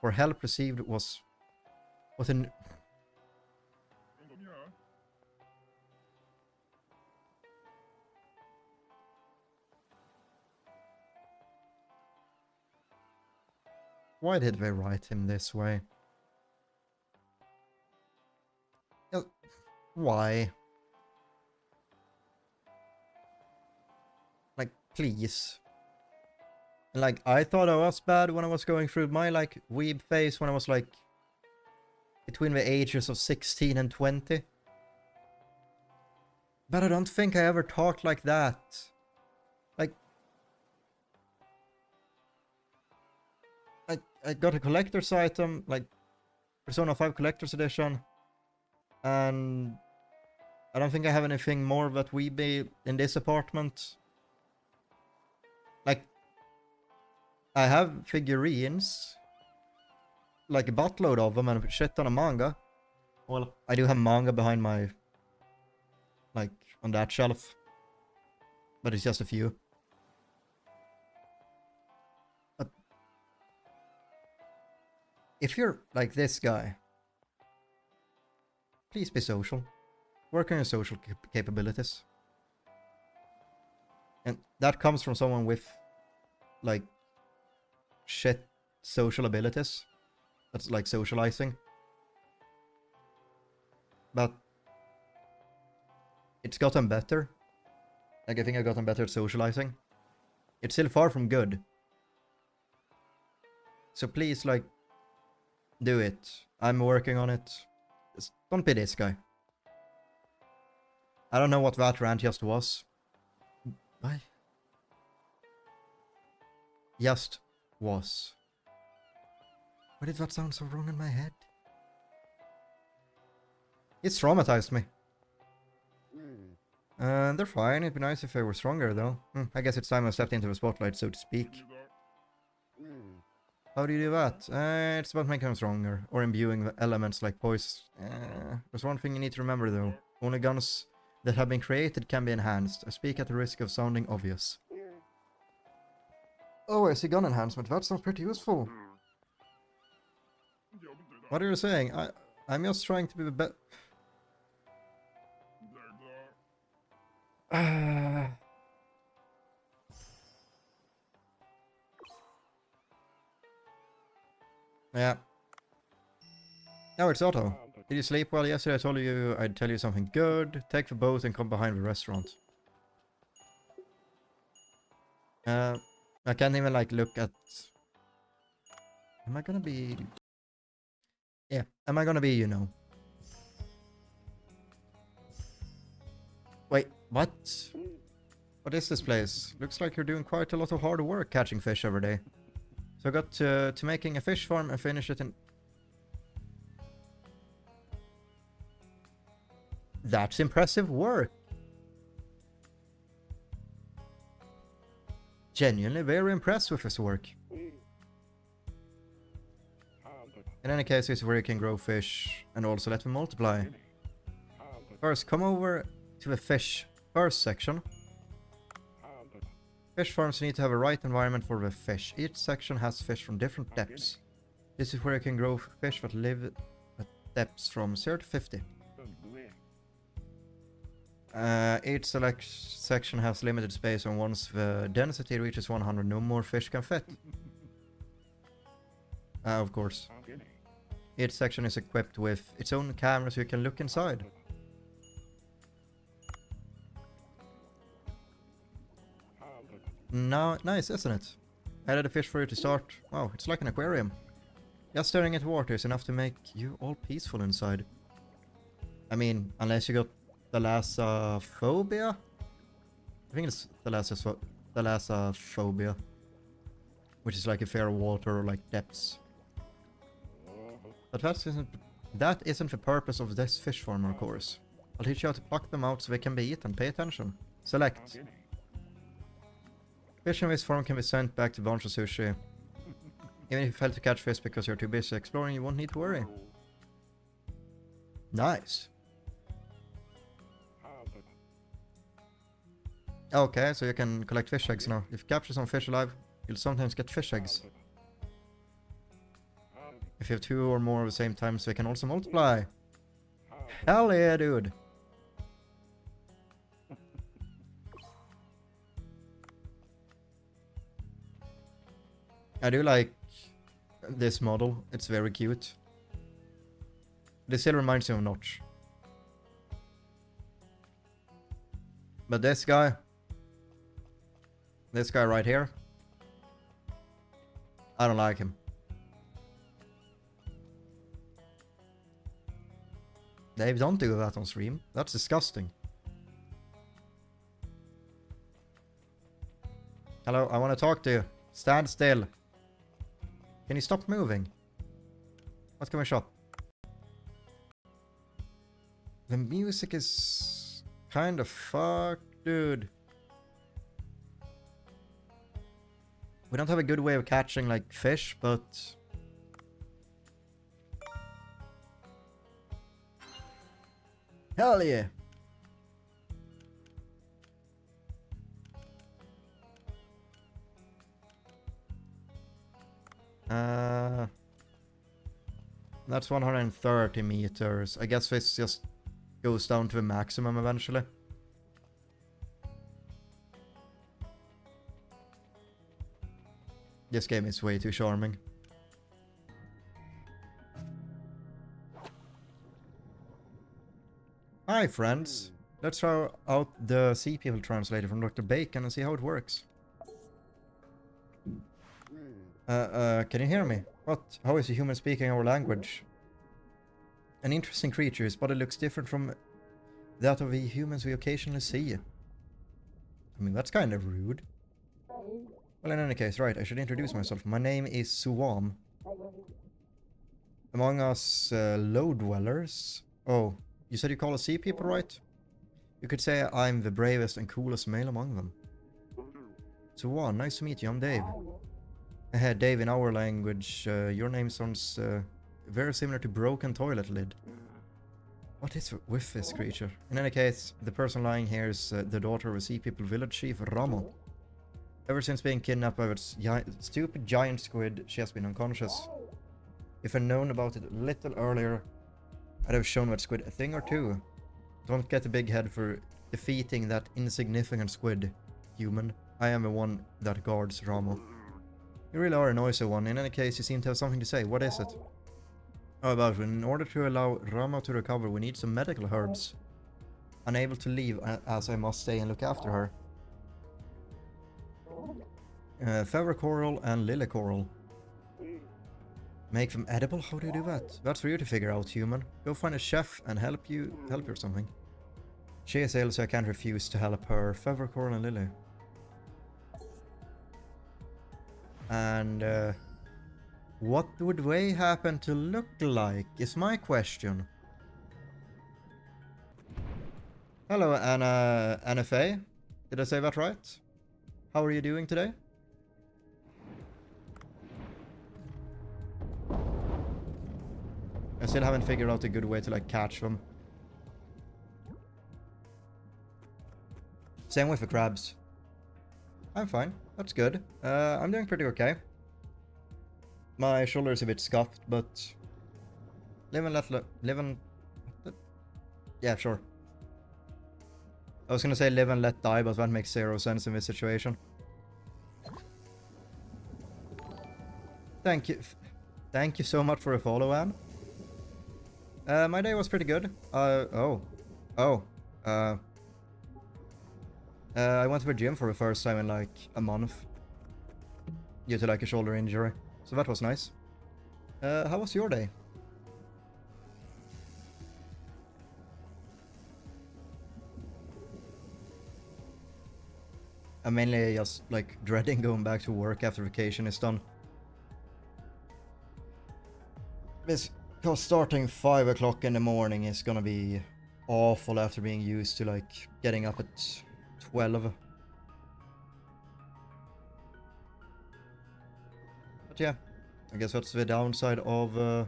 for help received was an... Why did they write him this way? Why? Like, please. Like, I thought I was bad when I was going through my, like, weeb phase when I was, like, between the ages of 16 and 20. But I don't think I ever talked like that. Like, I got a collector's item, like Persona 5 Collector's Edition, and I don't think I have anything more that weeby in this apartment. Like, I have figurines, like a buttload of them, and shit ton of manga. Well, I do have manga behind my, like, on that shelf, but it's just a few. If you're like this guy, please be social. Work on your social capabilities. And that comes from someone with, like, shit social abilities. That's like socializing. But it's gotten better. Like, I think I've gotten better at socializing. It's still far from good. So please, like, do it. I'm working on it. Just don't be this guy. I don't know what that rant just was. Why? Just was. Why did that sound so wrong in my head? It's traumatized me. They're fine. It'd be nice if they were stronger, though. I guess it's time I stepped into the spotlight, so to speak. How do you do that? It's about making them stronger, or imbuing the elements like poise. There's one thing you need to remember, though. Only guns that have been created can be enhanced. I speak at the risk of sounding obvious. Oh, I see gun enhancement. That sounds pretty useful. What are you saying? I'm just trying to be the best. Yeah. Oh, it's Otto. Did you sleep well yesterday? I told you I'd tell you something good. Take the boat and come behind the restaurant. I can't even, like, look at... Am I gonna be... Yeah, am I gonna be, you know? Wait, what? What is this place? Looks like you're doing quite a lot of hard work catching fish every day. So I got to making a fish farm and finish it in... That's impressive work. Genuinely very impressed with his work. In any case, it's where you can grow fish and also let them multiply. First, come over to the fish first section. Fish farms need to have a right environment for the fish. Each section has fish from different depths. This is where you can grow fish that live at depths from 0 to 50. Each section has limited space, and once the density reaches 100, no more fish can fit. Of course. Each section is equipped with its own camera so you can look inside. No, nice, isn't it? Added a fish for you to start. Wow, it's like an aquarium. Just staring at water is enough to make you all peaceful inside. I mean, unless you got thalassophobia? I think it's thalassophobia. Which is like a fear of water or like depths. But that isn't the purpose of this fish farm, of course. I'll teach you how to pluck them out so they can be eaten. Pay attention. Select. Fish in this farm can be sent back to Bancho Sushi. Even if you fail to catch fish because you're too busy exploring, you won't need to worry. Nice. Okay, so you can collect fish eggs now. If you capture some fish alive, you'll sometimes get fish eggs. If you have 2 or more at the same time, so they can also multiply. Hell yeah, dude. I do like this model. It's very cute. This still reminds me of Notch. But this guy right here, I don't like him. Dave, don't do that on stream. That's disgusting. Hello, I want to talk to you. Stand still. Can you stop moving? What can we shop? The music is kind of fucked, dude. We don't have a good way of catching, like, fish, but... Hell yeah! That's 130 meters. I guess this just goes down to the maximum eventually. This game is way too charming. Hi friends! Let's try out the Sea People translator from Dr. Bacon and see how it works. Can you hear me? What? How is a human speaking our language? An interesting creature. His body looks different from that of the humans we occasionally see. I mean, that's kind of rude. Well, in any case, right, I should introduce myself. My name is Suwam. Among us low dwellers... Oh, you said you call us sea people, right? You could say I'm the bravest and coolest male among them. Suwam, nice to meet you, I'm Dave. Dave, in our language, your name sounds very similar to broken toilet lid. What is with this creature? In any case, the person lying here is the daughter of a sea people village chief, Ramo. Ever since being kidnapped by that stupid giant squid, she has been unconscious. If I'd known about it a little earlier, I'd have shown that squid a thing or two. Don't get a big head for defeating that insignificant squid, human. I am the one that guards Ramo. You really are a noisy one. In any case, you seem to have something to say. What is it? How about it? In order to allow Rama to recover, we need some medical herbs. Unable to leave, as I must stay and look after her. Feather coral and lily coral. Make them edible? How do you do that? That's for you to figure out, human. Go find a chef and help you or something. She is ill, so I can't refuse to help her. Feather coral and lily. And What would Way happen to look like is my question. Hello, Anna Faye. Did I say that right? How are you doing today? I still haven't figured out a good way to like catch them. Same with the crabs. I'm fine. That's good. I'm doing pretty okay. My shoulder is a bit scuffed, but live and yeah, sure. I was gonna say live and let die, but that makes zero sense in this situation. Thank you. Thank you so much for a follow, Anne. My day was pretty good. I went to the gym for the first time in like a month. Due to like a shoulder injury. So that was nice. How was your day? I'm mainly just like dreading going back to work after vacation is done. Because starting 5 o'clock in the morning is gonna be awful after being used to like getting up at 12. But yeah, I guess that's the downside of...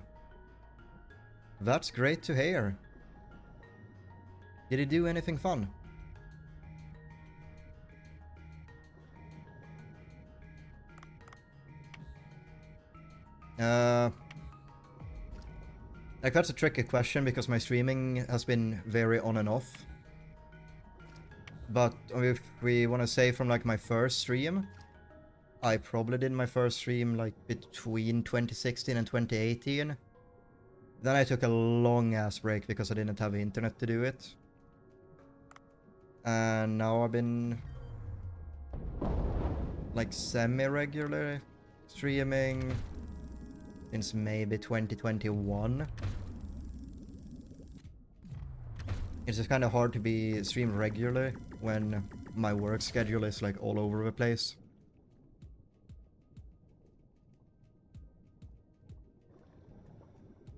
That's great to hear. Did he do anything fun? Like that's a tricky question because my streaming has been very on and off. But if we want to say from like my first stream, I probably did my first stream like between 2016 and 2018. Then I took a long ass break because I didn't have internet to do it. And now I've been like semi-regularly streaming since maybe 2021. It's just kind of hard to be streamed regularly when my work schedule is like all over the place.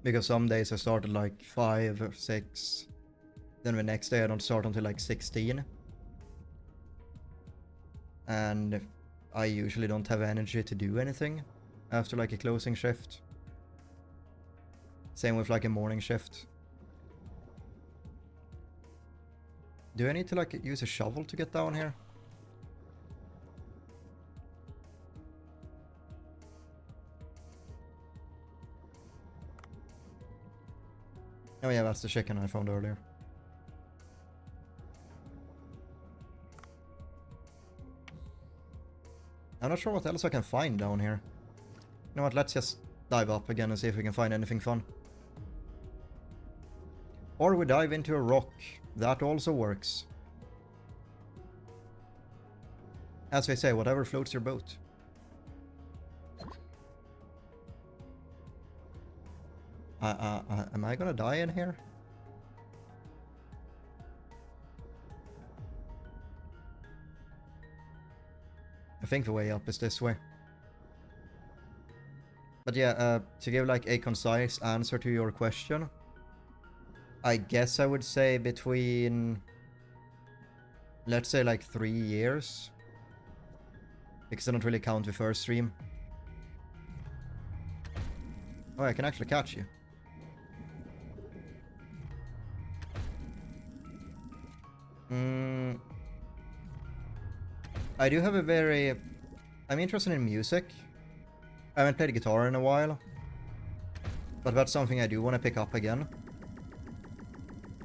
Because some days I start at like 5 or 6. Then the next day I don't start until like 16. And I usually don't have energy to do anything after like a closing shift. Same with like a morning shift. Do I need to like use a shovel to get down here? Oh yeah, that's the chicken I found earlier. I'm not sure what else I can find down here. You know what, let's just dive up again and see if we can find anything fun. Or we dive into a rock. That also works. As they say, whatever floats your boat. Am I gonna die in here? I think the way up is this way. But yeah, to give like a concise answer to your question, I guess I would say between, let's say like 3 years. Because I don't really count the first stream. Oh, I can actually catch you. I do have a very... I'm interested in music. I haven't played guitar in a while. But that's something I do want to pick up again.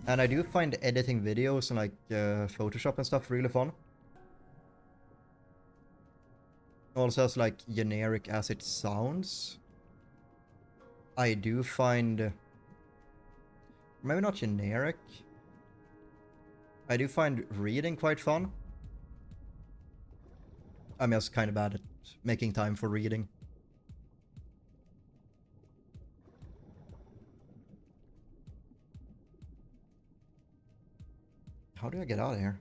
And I do find editing videos and like Photoshop and stuff really fun. Also as like generic as it sounds, I do find... maybe not generic. I do find reading quite fun. I'm just kind of bad at making time for reading. How do I get out of here?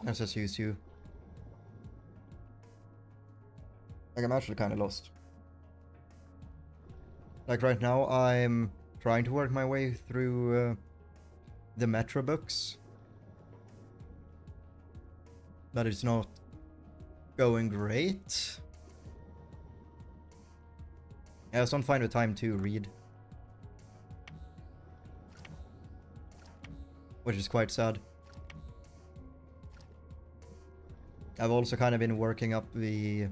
As I used to. Like, I'm actually kind of lost. Like, right now, I'm trying to work my way through the Metro books. But it's not going great. I just don't find the time to read. Which is quite sad. I've also kind of been working up the...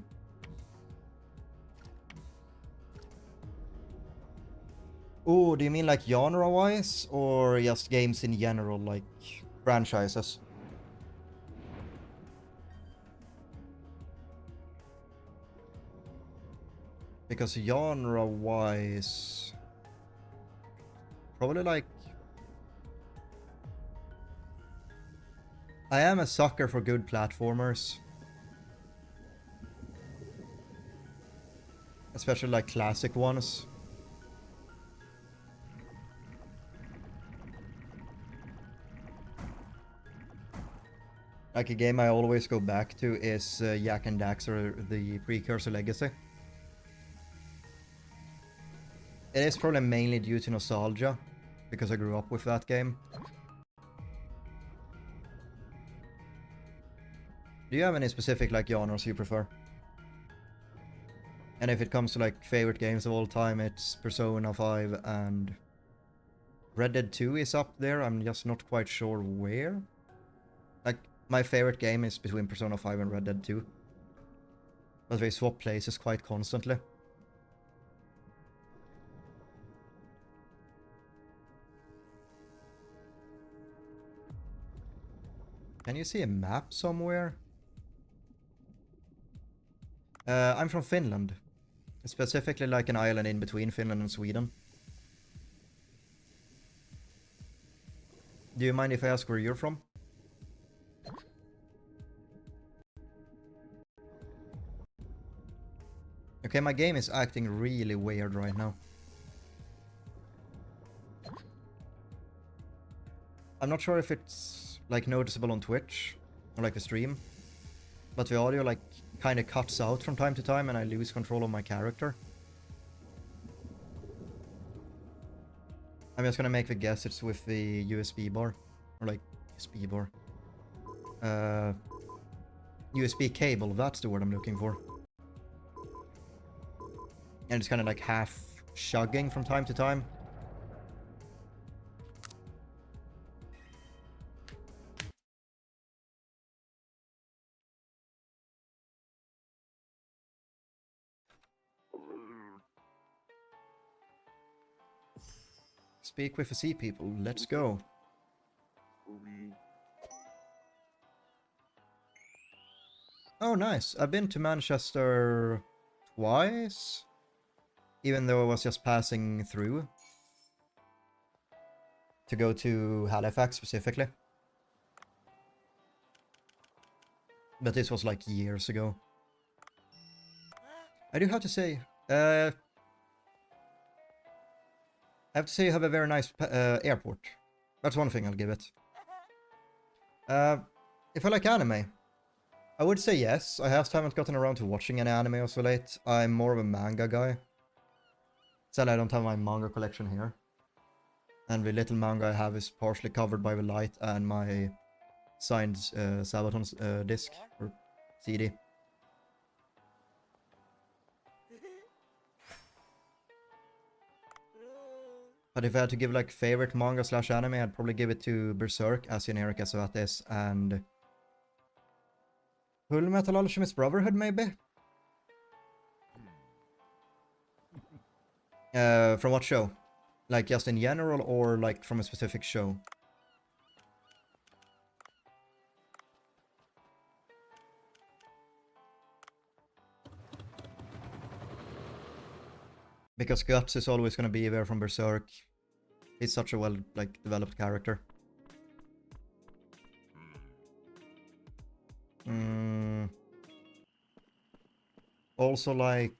Oh, do you mean like genre-wise? Or just games in general, like franchises? Because genre-wise... Probably like... I am a sucker for good platformers. Especially like classic ones. Like a game I always go back to is Jak and Daxter, the Precursor Legacy. It is probably mainly due to nostalgia, because I grew up with that game. Do you have any specific like genres you prefer? And if it comes to like favorite games of all time, it's Persona 5 and Red Dead 2 is up there. I'm just not quite sure where. Like, my favorite game is between Persona 5 and Red Dead 2. But they swap places quite constantly. Can you see a map somewhere? I'm from Finland. Specifically like an island in between Finland and Sweden. Do you mind if I ask where you're from? Okay, my game is acting really weird right now. I'm not sure if it's like noticeable on Twitch or like the stream, but the audio like kind of cuts out from time to time and I lose control of my character. I'm just gonna make the guess it's with the USB bar. Or like, USB bar. USB cable, that's the word I'm looking for. And it's kind of like half shugging from time to time. Speak with the sea people, let's go. Oh, nice. I've been to Manchester twice. Even though I was just passing through. To go to Halifax specifically. But this was like years ago. I do have to say, I have to say you have a very nice airport. That's one thing I'll give it. If I like anime, I would say yes. I just haven't gotten around to watching any anime of late. I'm more of a manga guy. Sadly, I don't have my manga collection here. And the little manga I have is partially covered by the light and my signed Sabaton's disc, or CD. But if I had to give like favorite manga slash anime, I'd probably give it to Berserk, as generic as that is, and Full Metal Alchemist Brotherhood, maybe? From what show? Like just in general, or like from a specific show? Because Guts is always going to be there from Berserk. He's such a well, like, developed character. Also, like...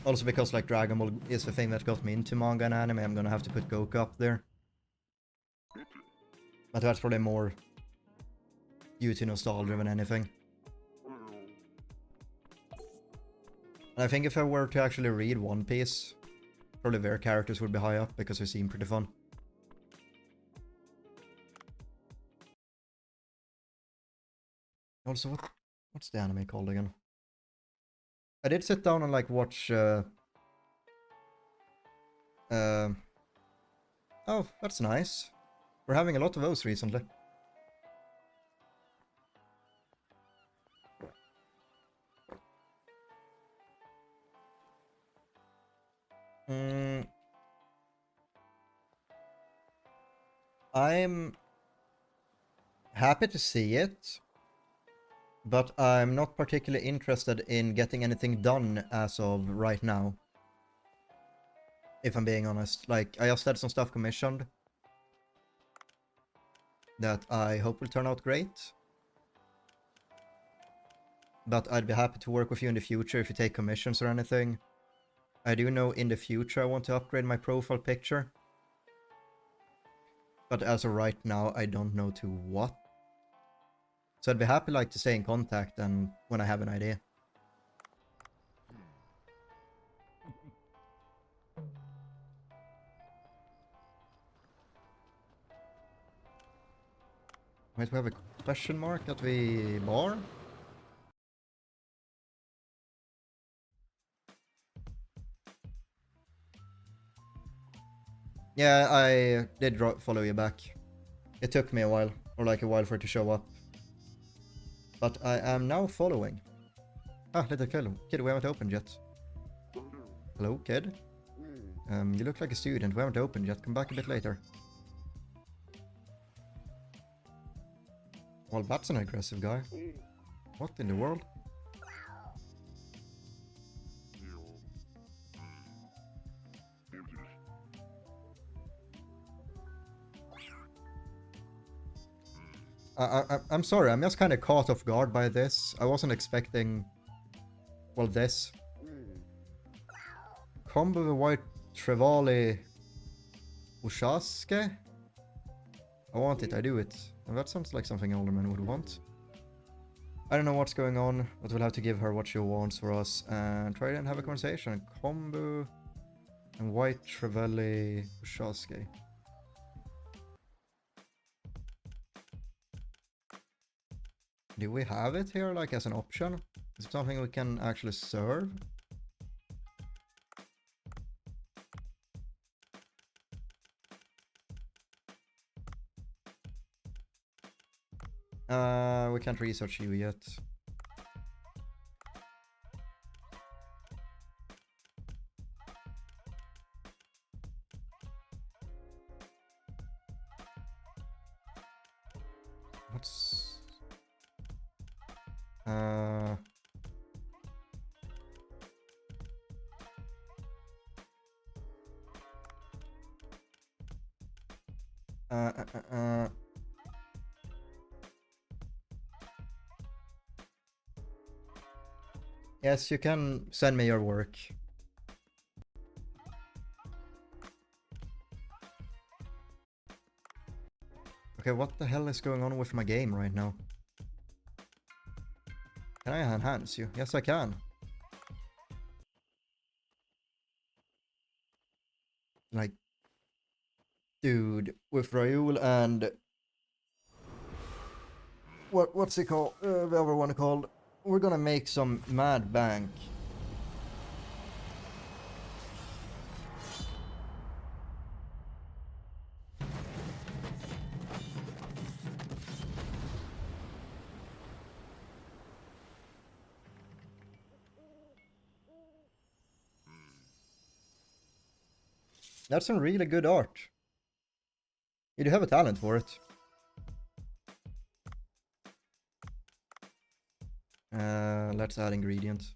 Also because like Dragon Ball is the thing that got me into manga and anime, I'm gonna have to put Goku up there. But that's probably more due to nostalgia than anything. And I think if I were to actually read One Piece, probably their characters would be high up because they seem pretty fun. Also, what's the anime called again? I did sit down and like watch oh, that's nice. We're having a lot of those recently. I'm happy to see it, but I'm not particularly interested in getting anything done as of right now. If I'm being honest. Like, I just had some stuff commissioned that I hope will turn out great. But I'd be happy to work with you in the future if you take commissions or anything. I do know in the future I want to upgrade my profile picture. But as of right now, I don't know to what. So I'd be happy like to stay in contact and when I have an idea. Wait, we have a question mark at the bar? Yeah, I did follow you back. It took me a while, or like a while for it to show up. But I am now following. Ah, little kid, we haven't opened yet. Hello, kid? You look like a student, we haven't opened yet, come back a bit later. Well, that's an aggressive guy. What in the world? I'm sorry, I'm just kind of caught off guard by this. I wasn't expecting... Well, this. Combo the white Trevally Ushaske? I want it, I do it. And that sounds like something older men would want. I don't know what's going on, but we'll have to give her what she wants for us and try and have a conversation. Combo and white Trevally Ushaske. Do we have it here, like, as an option? Is it something we can actually serve? We can't research you yet. What's... Yes, you can send me your work. Okay, what the hell is going on with my game right now? Can I enhance you? Yes, I can. Like, dude, with Raoul and... What's it called? The other one called? We're gonna make some mad bank. That's some really good art. You do have a talent for it. Let's add ingredients.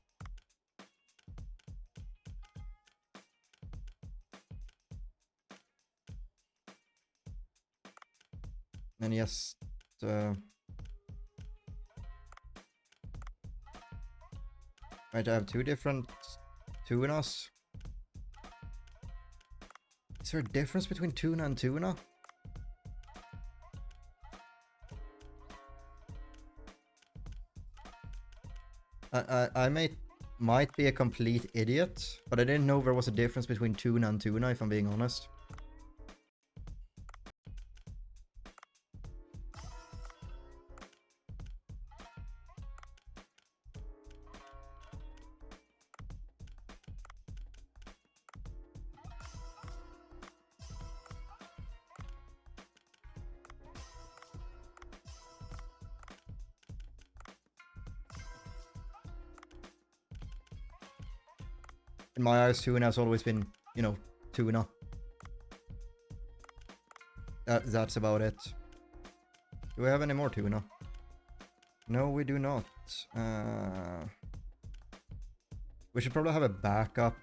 And yes, right, I have two different Tunas. Is there a difference between tuna and tuna? I might be a complete idiot, but I didn't know there was a difference between tuna and tuna, if I'm being honest. In my eyes, tuna has always been, you know, tuna. That's about it. Do we have any more tuna? No, we do not. We should probably have a backup.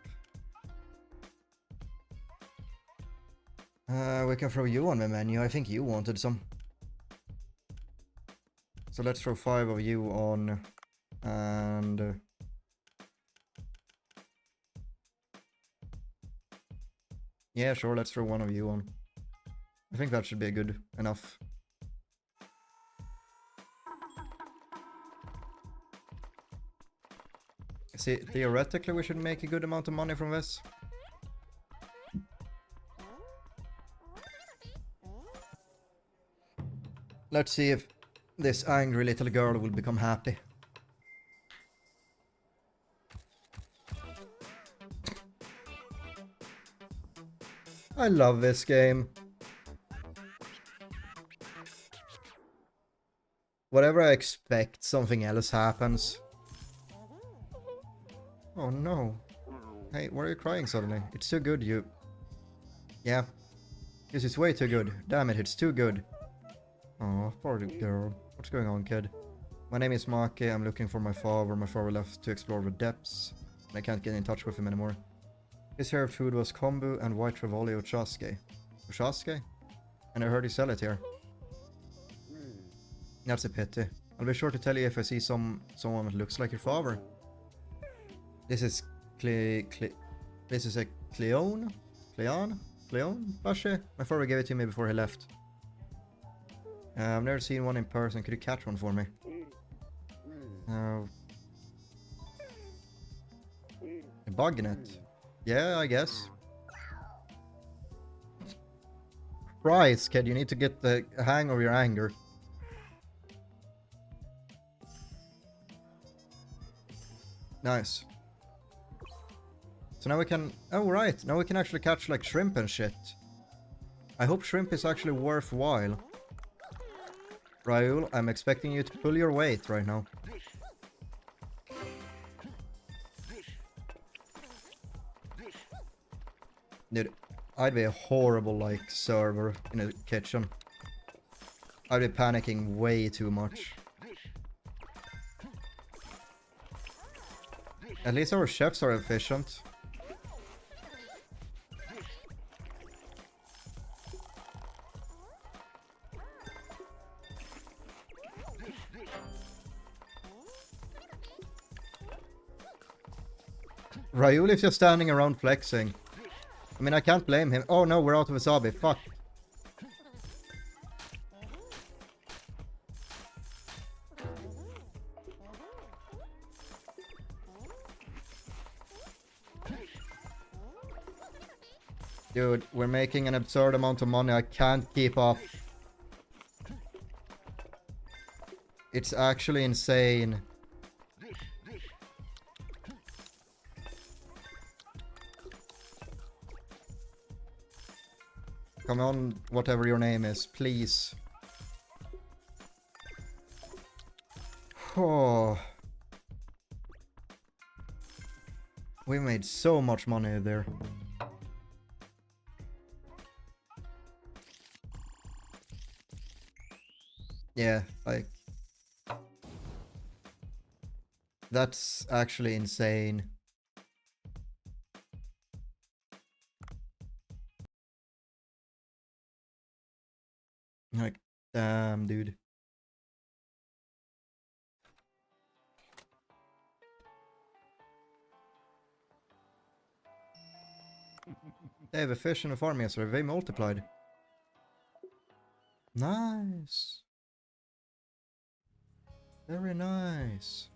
We can throw you on the menu. I think you wanted some. So let's throw 5 of you on. And... yeah, sure, let's throw 1 of you on. I think that should be good enough. See, theoretically we should make a good amount of money from this. Let's see if this angry little girl will become happy. I love this game. Whatever I expect, something else happens. Oh no. Hey, why are you crying suddenly? It's too good, you... yeah. This is way too good. Damn it, it's too good. Oh, poor girl. What's going on, kid? My name is Maki. I'm looking for my father. My father left to explore the depths, and I can't get in touch with him anymore. His favorite food was kombu and white ravioli ochaske. Ochaske? And I heard he sell it here. That's a pity. I'll be sure to tell you if I see someone that looks like your father. This is this is a Cleon? Bashe? My father gave it to me before he left. I've never seen one in person. Could you catch one for me? A bug in it? Yeah, I guess. Christ, kid, you need to get the hang of your anger. Nice. So now we can... oh, right. Now we can actually catch, like, shrimp and shit. I hope shrimp is actually worthwhile. Raul, I'm expecting you to pull your weight right now. Dude, I'd be a horrible, like, server in a kitchen. I'd be panicking way too much. At least our chefs are efficient. Raul is just standing around flexing. I mean, I can't blame him. Oh no, we're out of wasabi. Fuck. Dude, we're making an absurd amount of money. I can't keep up. It's actually insane. Come on, whatever your name is, please. Oh. We made so much money there. Yeah, like... that's actually insane. Like, damn, dude. They have a fish in the farm yesterday. They multiplied. Nice. Very nice.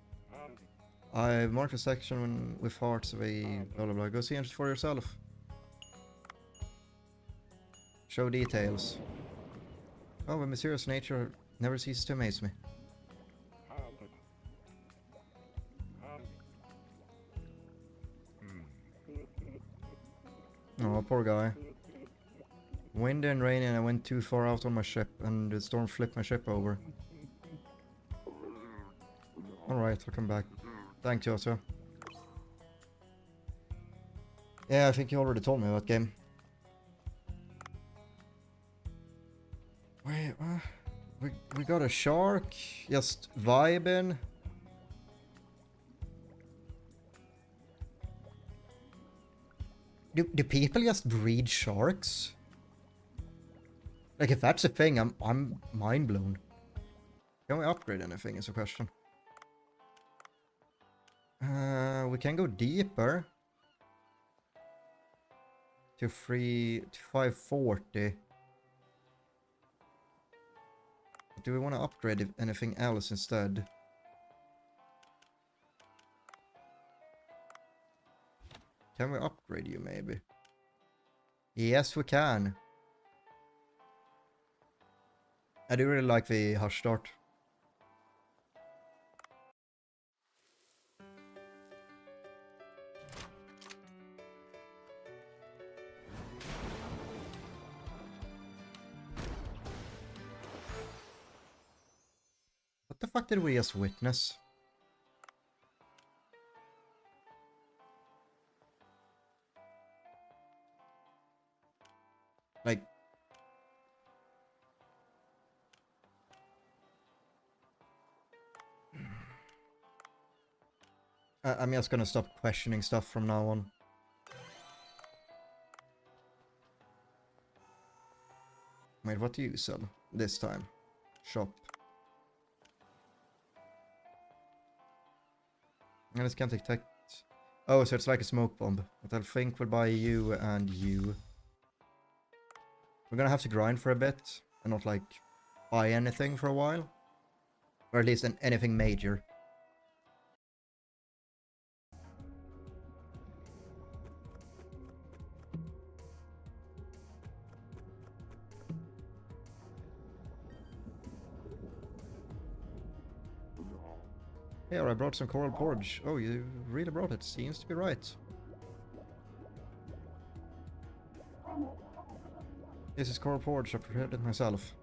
I marked a section with hearts of a blah blah blah. Go see it for yourself. Show details. Oh, the mysterious nature never ceases to amaze me. Oh, poor guy. Windy and rainy and I went too far out on my ship and the storm flipped my ship over. Alright, I'll come back. Thanks, Yoto. Yeah, I think you already told me about game. Wait, we got a shark? Just vibing? Do people just breed sharks? Like, if that's a thing, I'm mind blown. Can we upgrade anything is a question. We can go deeper. To 540. Do we want to upgrade anything else instead? Can we upgrade you maybe? Yes, we can. I do really like the hush start. What the fuck did we just witness? Like... I'm just gonna stop questioning stuff from now on. Wait, what do you sell this time? Shop. And this can't detect. Oh, so it's like a smoke bomb. But I think we'll buy you and you. We're gonna have to grind for a bit and not like buy anything for a while. Or at least anything major. Here, I brought some coral porridge. Oh, you really brought it. Seems to be right. This is coral porridge. I prepared it myself.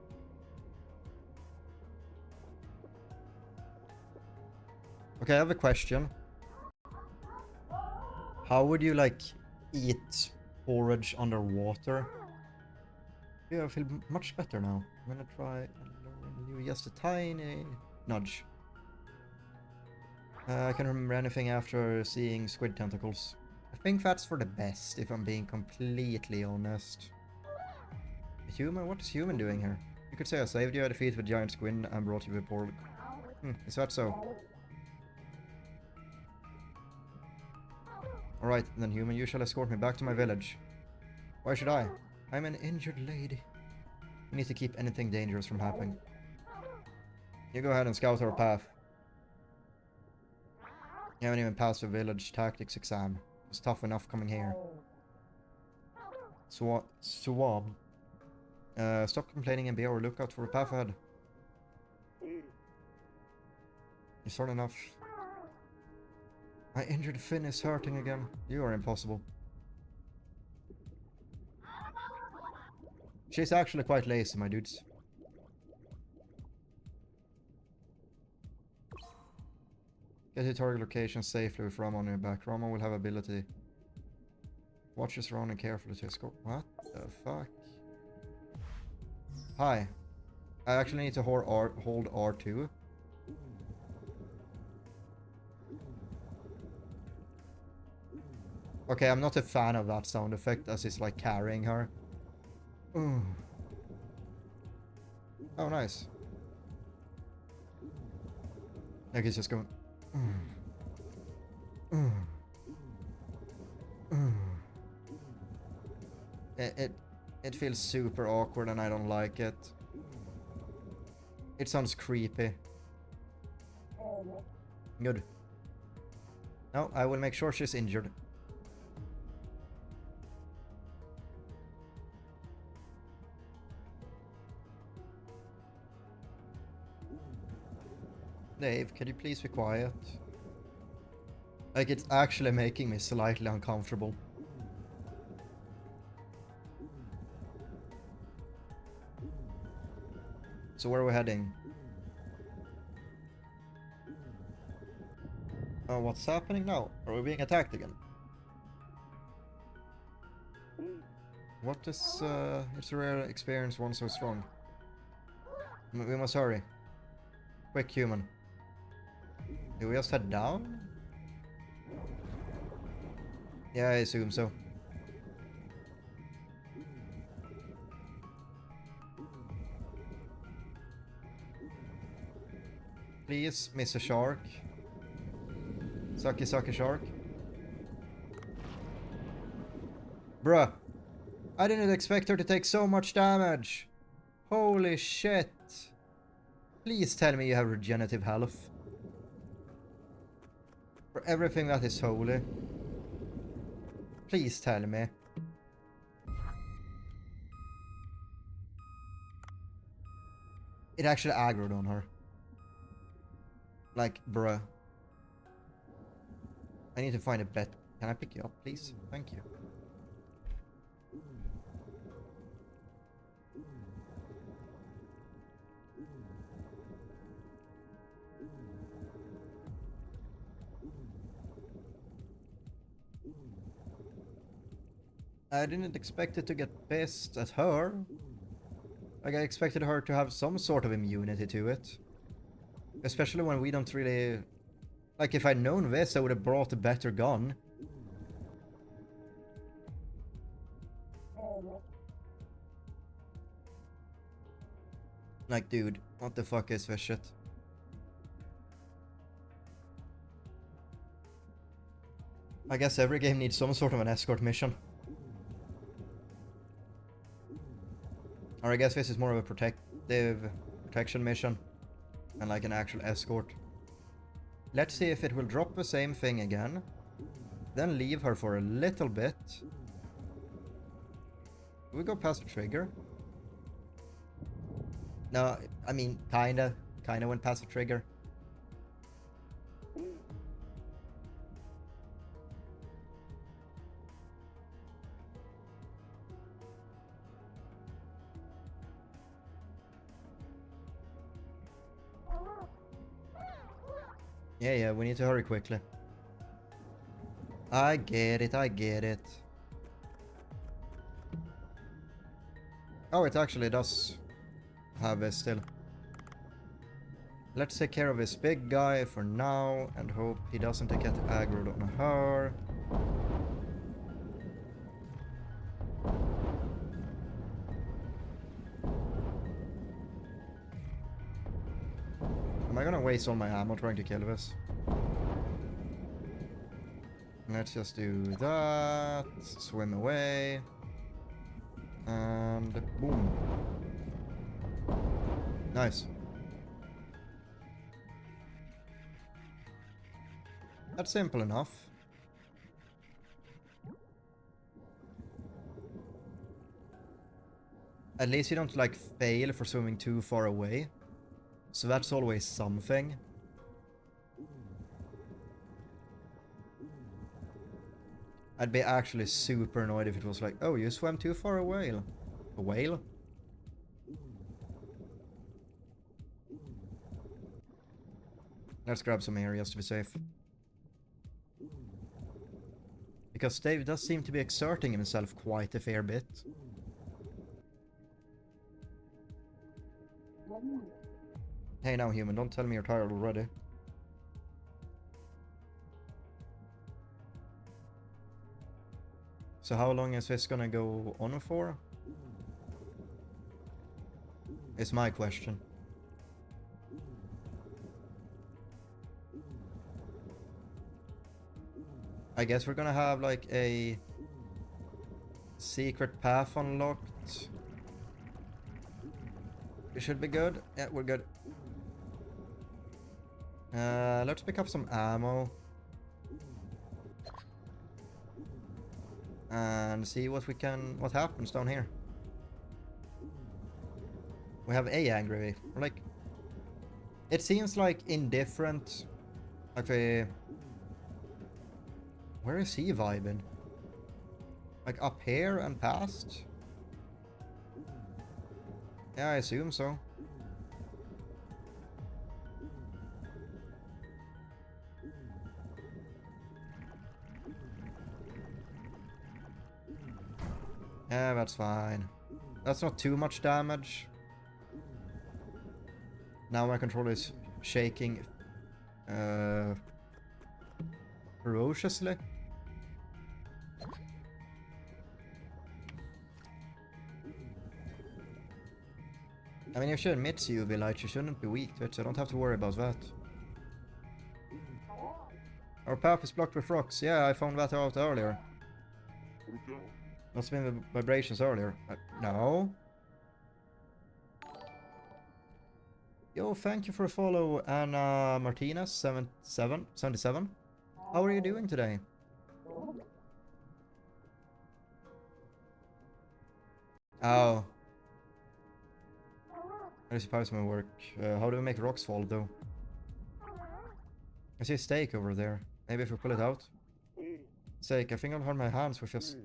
Okay, I have a question. How would you, like, eat porridge underwater? Yeah, I feel much better now. I'm gonna try you just a tiny nudge. I can't remember anything after seeing squid tentacles. I think that's for the best, if I'm being completely honest. A human? What is human doing here? You could say I saved you, I defeated a giant squid and brought you a pork. Is that so? Alright, then human, you shall escort me back to my village. Why should I? I'm an injured lady. We need to keep anything dangerous from happening. You go ahead and scout our path. You haven't even passed the village tactics exam. It's tough enough coming here. Swab. Stop complaining and be our lookout for a path ahead. It's hard enough. My injured fin is hurting again. You are impossible. She's actually quite lazy, my dudes. Get to target location safely with Rama on your back. Rama will have ability. Watch your surrounding carefully to escort. What the fuck? Hi. I actually need to hold R2. Okay, I'm not a fan of that sound effect as it's like carrying her. Ooh. Oh, nice. Like he's just going... It feels super awkward and I don't like it. It sounds creepy. Good. No, I will make sure she's injured. Dave, can you please be quiet? Like, it's actually making me slightly uncomfortable. So where are we heading? Oh, what's happening now? Are we being attacked again? What is, it's a rare experience, one so strong. We must hurry. Quick, human. Do we just head down? Yeah, I assume so. Please, Mr. Shark. Sucky, sucky shark. Bruh. I didn't expect her to take so much damage. Holy shit. Please tell me you have regenerative health. For everything that is holy. Please tell me. It actually aggroed on her. Like, bruh. I need to find a bet. Can I pick you up, please? Thank you. I didn't expect it to get pissed at her. Like, I expected her to have some sort of immunity to it. Especially when we don't really... Like, if I'd known this, I would have brought a better gun. Like, dude, what the fuck is this shit? I guess every game needs some sort of an escort mission. Or I guess this is more of a protection mission. And like an actual escort. Let's see if it will drop the same thing again. Then leave her for a little bit. Do we go past the trigger? No, I mean, kinda went past the trigger. Yeah, we need to hurry quickly. I get it, I get it. Oh, it actually does have this still. Let's take care of this big guy for now and hope he doesn't get aggroed on her. Am I gonna waste all my ammo trying to kill this? Let's just do that. Swim away. And boom. Nice. That's simple enough. At least you don't like fail for swimming too far away. So that's always something. I'd be actually super annoyed if it was like, oh, you swam too far away. A whale? Let's grab some areas to be safe. Because Dave does seem to be exerting himself quite a fair bit. Hey now, human, don't tell me you're tired already. So how long is this gonna go on for? Is my question. I guess we're gonna have like a Secret path unlocked. We should be good. Yeah, we're good. Let's pick up some ammo. And see what happens down here. We have a angry. Like, it seems like indifferent. Like where is he vibing? Like up here and past? Yeah, I assume so. Yeah, that's fine. That's not too much damage. Now my controller is shaking ferociously. I mean, if she admits UV light, she shouldn't be weak to it, so I don't have to worry about that. Our path is blocked with rocks. Yeah, I found that out earlier. Must have been the vibrations earlier. No. Yo, thank you for a follow, Anna Martinez 77. How are you doing today? Oh. I suppose my work. How do we make rocks fall, though? I see a stake over there. Maybe if we pull it out. Stake, I think I'll hurt my hands with just...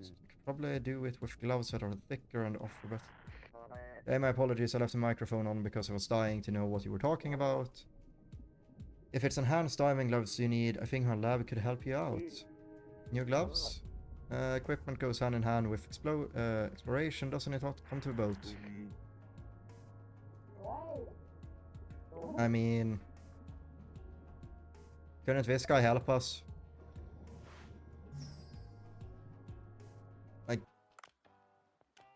Probably do it with gloves that are thicker and off a bit. Hey, my apologies, I left the microphone on because I was dying to know what you were talking about. If it's enhanced diving gloves you need, I think my lab could help you out. New gloves? Equipment goes hand in hand with exploration, doesn't it? Come to a boat. I mean... Couldn't this guy help us? Like...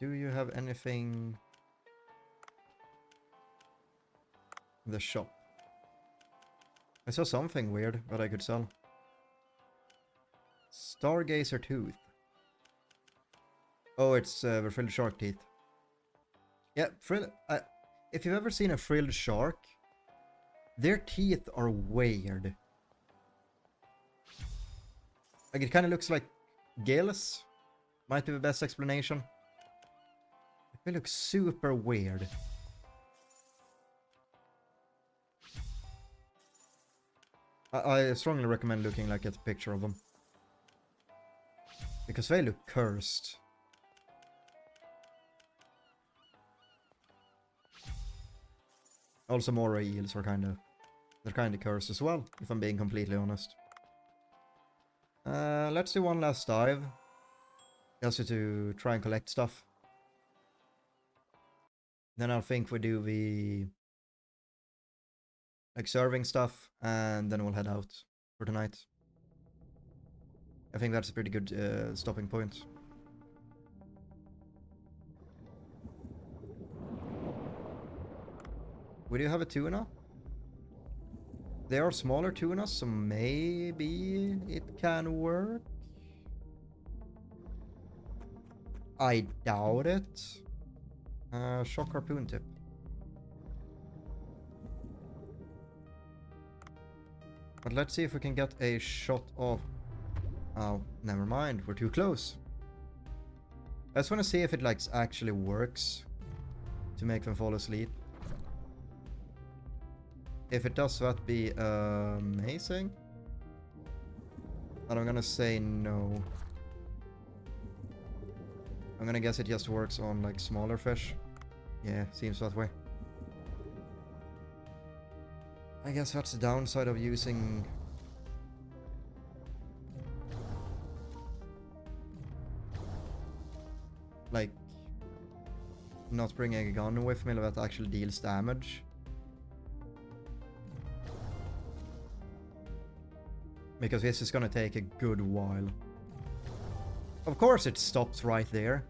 Do you have anything... in the shop? I saw something weird that I could sell. Stargazer tooth. Oh, it's the frilled shark teeth. Yeah, if you've ever seen a frilled shark, their teeth are weird. Like, it kind of looks like gills. Might be the best explanation. They look super weird. I strongly recommend looking like at a picture of them. Because they look cursed. Also, moray eels are they're kinda cursed as well, if I'm being completely honest. Let's do one last dive. Just to try and collect stuff. Then I think we do the... like serving stuff, and then we'll head out for tonight. I think that's a pretty good stopping point. We do have a tuna. They are smaller tunas, so maybe it can work. I doubt it. Shock harpoon tip. But let's see if we can get a shot of... Oh, never mind. We're too close. I just want to see if it like actually works to make them fall asleep. If it does, that'd be amazing. But I'm gonna say no. I'm gonna guess it just works on like smaller fish. Yeah, seems that way. I guess that's the downside of using... like... not bringing a gun with me that actually deals damage. Because this is gonna take a good while. Of course it stops right there.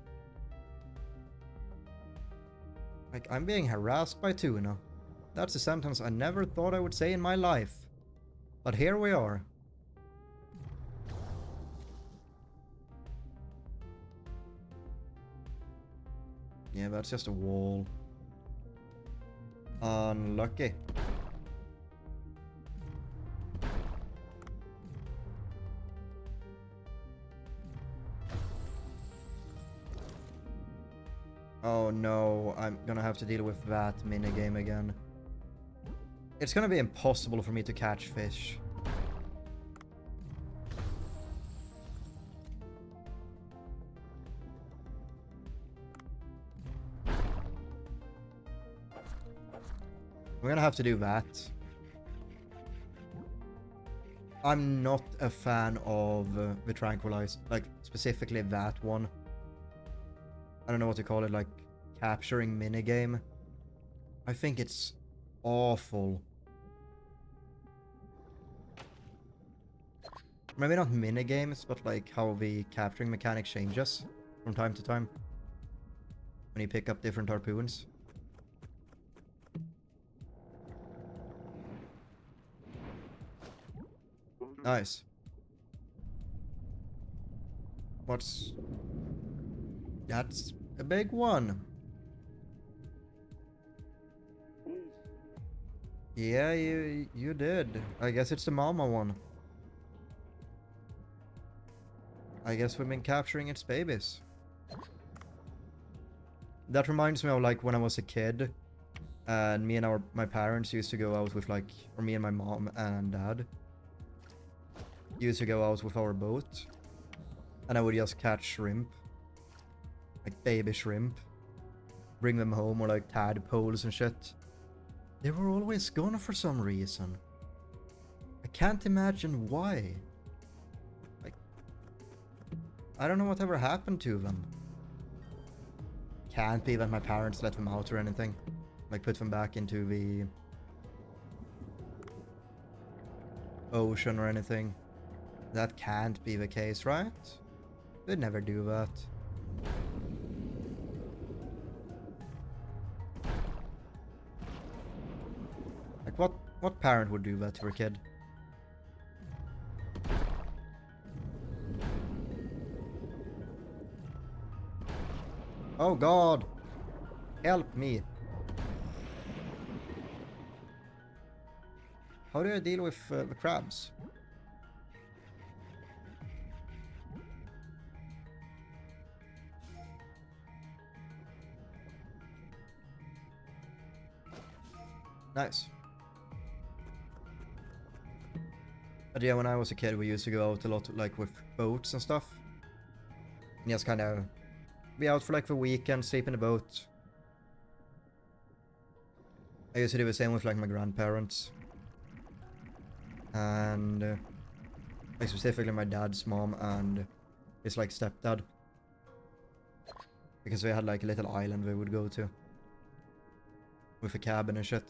Like, I'm being harassed by tuna. That's a sentence I never thought I would say in my life. But here we are. Yeah, that's just a wall. Unlucky. Oh no, I'm gonna have to deal with that minigame again. It's gonna be impossible for me to catch fish. We're gonna have to do that. I'm not a fan of the tranquilize, like specifically that one. I don't know what to call it, like capturing minigame. I think it's awful. Maybe not minigames, but like how the capturing mechanic changes from time to time when you pick up different harpoons. Nice. That's a big one. Yeah, you did. I guess it's the mama one. I guess we've been capturing its babies. That reminds me of like when I was a kid and me and my parents used to go out with like, or me and my mom and dad used to go out with our boat and I would just catch shrimp, like baby shrimp, bring them home, or like tadpoles and shit. They were always gone for some reason. I can't imagine why. Like, I don't know whatever happened to them. Can't be that my parents let them out or anything. Like put them back into the ocean or anything. That can't be the case, right? They'd never do that. Like what parent would do that to their kid? Oh god! Help me! How do I deal with the crabs? Nice. But yeah, when I was a kid, we used to go out a lot, like with boats and stuff. And just kind of be out for like the weekend, sleep in the boat. I used to do the same with like my grandparents. And like specifically my dad's mom and his like stepdad. Because they had like a little island we would go to. With a cabin and shit.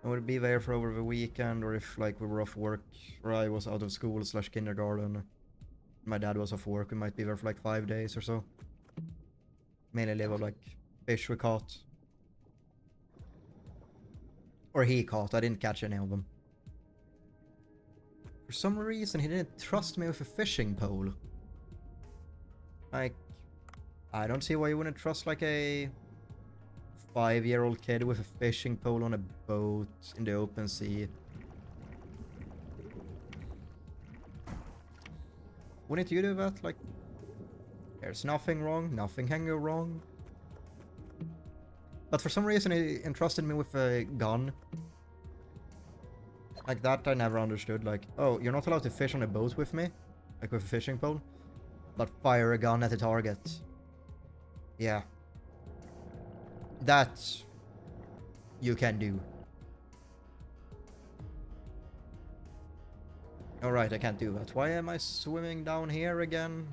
I would be there for over the weekend, or if like we were off work, or I was out of school / kindergarten. My dad was off work, we might be there for like 5 days or so. Mainly live on like fish we caught. Or he caught, I didn't catch any of them. For some reason he didn't trust me with a fishing pole. Like, I don't see why you wouldn't trust like a 5-year-old kid with a fishing pole on a boat in the open sea. Wouldn't you do that? Like, there's nothing wrong, nothing can go wrong. But for some reason he entrusted me with a gun. Like that I never understood. Like, oh, you're not allowed to fish on a boat with me? Like with a fishing pole? But fire a gun at the target. Yeah. That you can do. Alright, I can't do that. Why am I swimming down here again?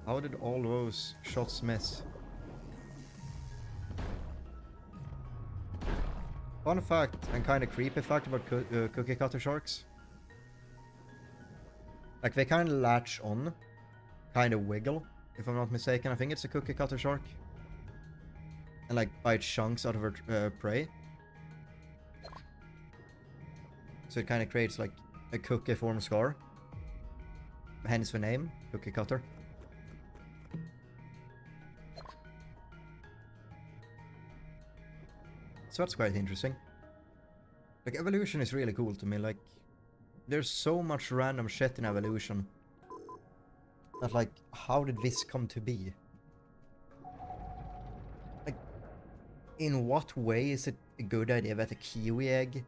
How did all those shots miss? Fun fact, and kind of creepy fact about cookie cutter sharks. Like, they kind of latch on. Kind of wiggle, if I'm not mistaken. I think it's a cookie cutter shark. And like bite chunks out of her prey. So it kind of creates like a cookie form scar. hence the name, Cookie Cutter. So that's quite interesting. Like, evolution is really cool to me. Like, there's so much random shit in evolution. That, like, how did this come to be? Like, in what way is it a good idea that a kiwi egg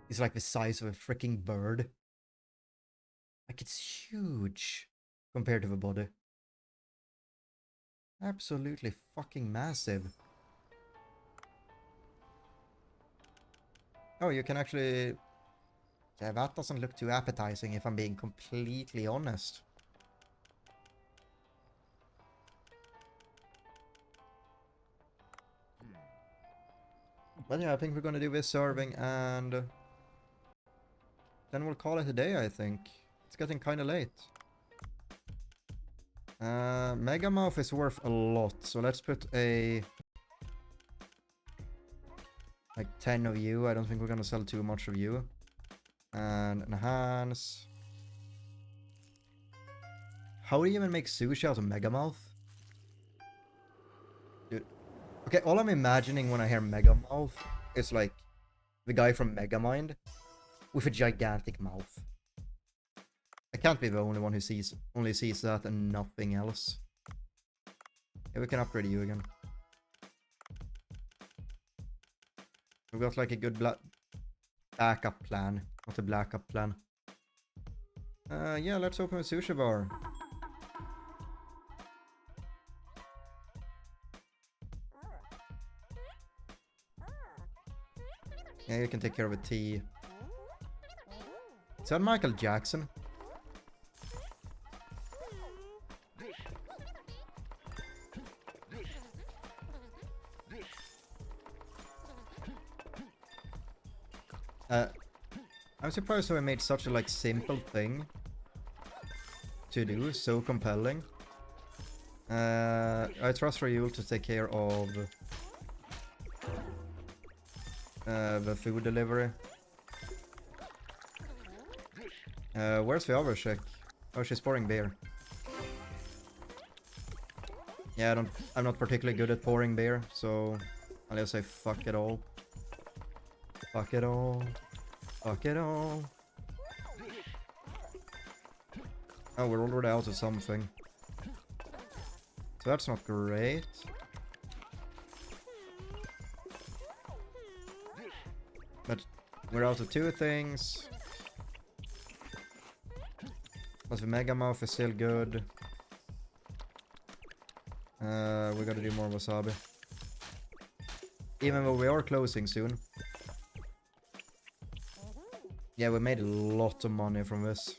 is like the size of a freaking bird? Like, it's huge compared to the body. Absolutely fucking massive. Oh, you can actually... Yeah, that doesn't look too appetizing if I'm being completely honest. But yeah, I think we're gonna do this serving and... then we'll call it a day, I think. It's getting kinda late. Megamouth is worth a lot, so let's put a... like 10 of you. I don't think we're gonna sell too much of you. And enhance. How do you even make sushi out of Megamouth? Dude. Okay, all I'm imagining when I hear Megamouth is like the guy from Megamind with a gigantic mouth. I can't be the only one who only sees that and nothing else. Yeah, we can upgrade you again. We've got like a good backup plan, not a blackup plan. Yeah, let's open a sushi bar. Yeah, you can take care of a tea. Is that Michael Jackson? I'm surprised how I made such a like simple thing to do, so compelling. I trust Ryul to take care of the food delivery. Where's the other chick? Oh, she's pouring beer. Yeah, I'm not particularly good at pouring beer, so I'll just say fuck it all. Fuck it all. Fuck it all. Oh, we're already out of something. So that's not great. But we're out of 2 things. But the Megamouth is still good. We gotta do more wasabi. Even though we are closing soon. Yeah, we made a lot of money from this.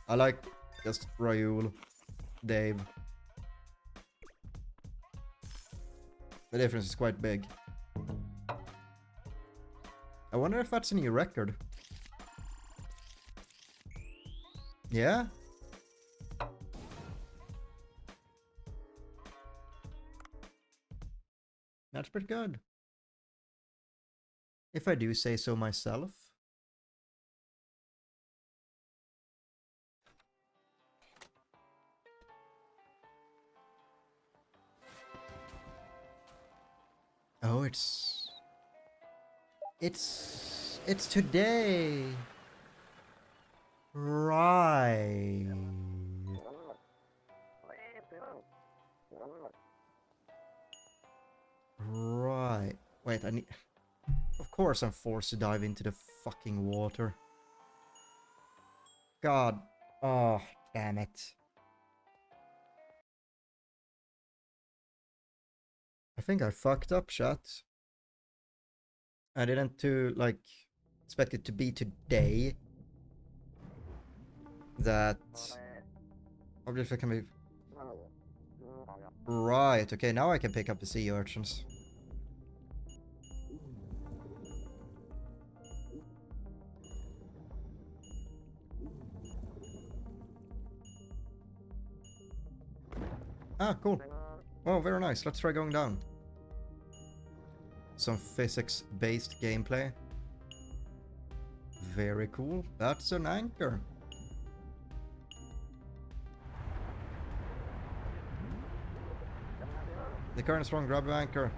I like just Ryul, Dave. The difference is quite big. I wonder if that's a new record. Yeah? That's pretty good. If I do say so myself. Oh, it's today. Right. Right. Wait, I need... Of course I'm forced to dive into the fucking water. God. Oh, damn it. I think I fucked up, chat. I didn't expect it to be today. That... Obviously can be... Right, okay, now I can pick up the sea urchins. Ah, cool. Oh, very nice. Let's try going down. some physics-based gameplay. Very cool. That's an anchor. The current strong grab anchor.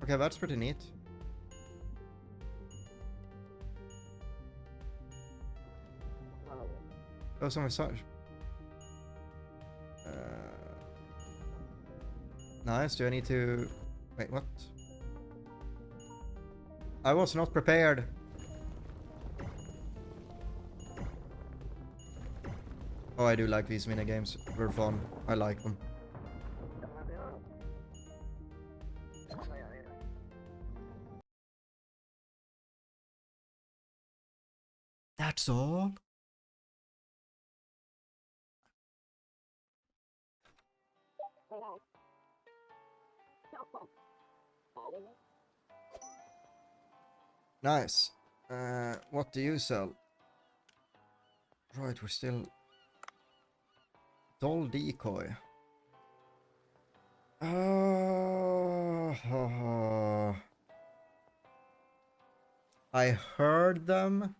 Okay, that's pretty neat. Oh, some massage. Nice. Do I need to... Wait, what? I was not prepared. Oh, I do like these minigames. They're fun. I like them. That's all? Nice. What do you sell? Right, we're still... Doll decoy. I heard them.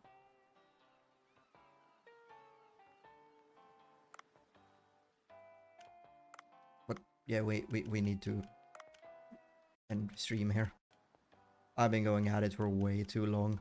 But yeah, we need to end stream here. I've been going at it for way too long.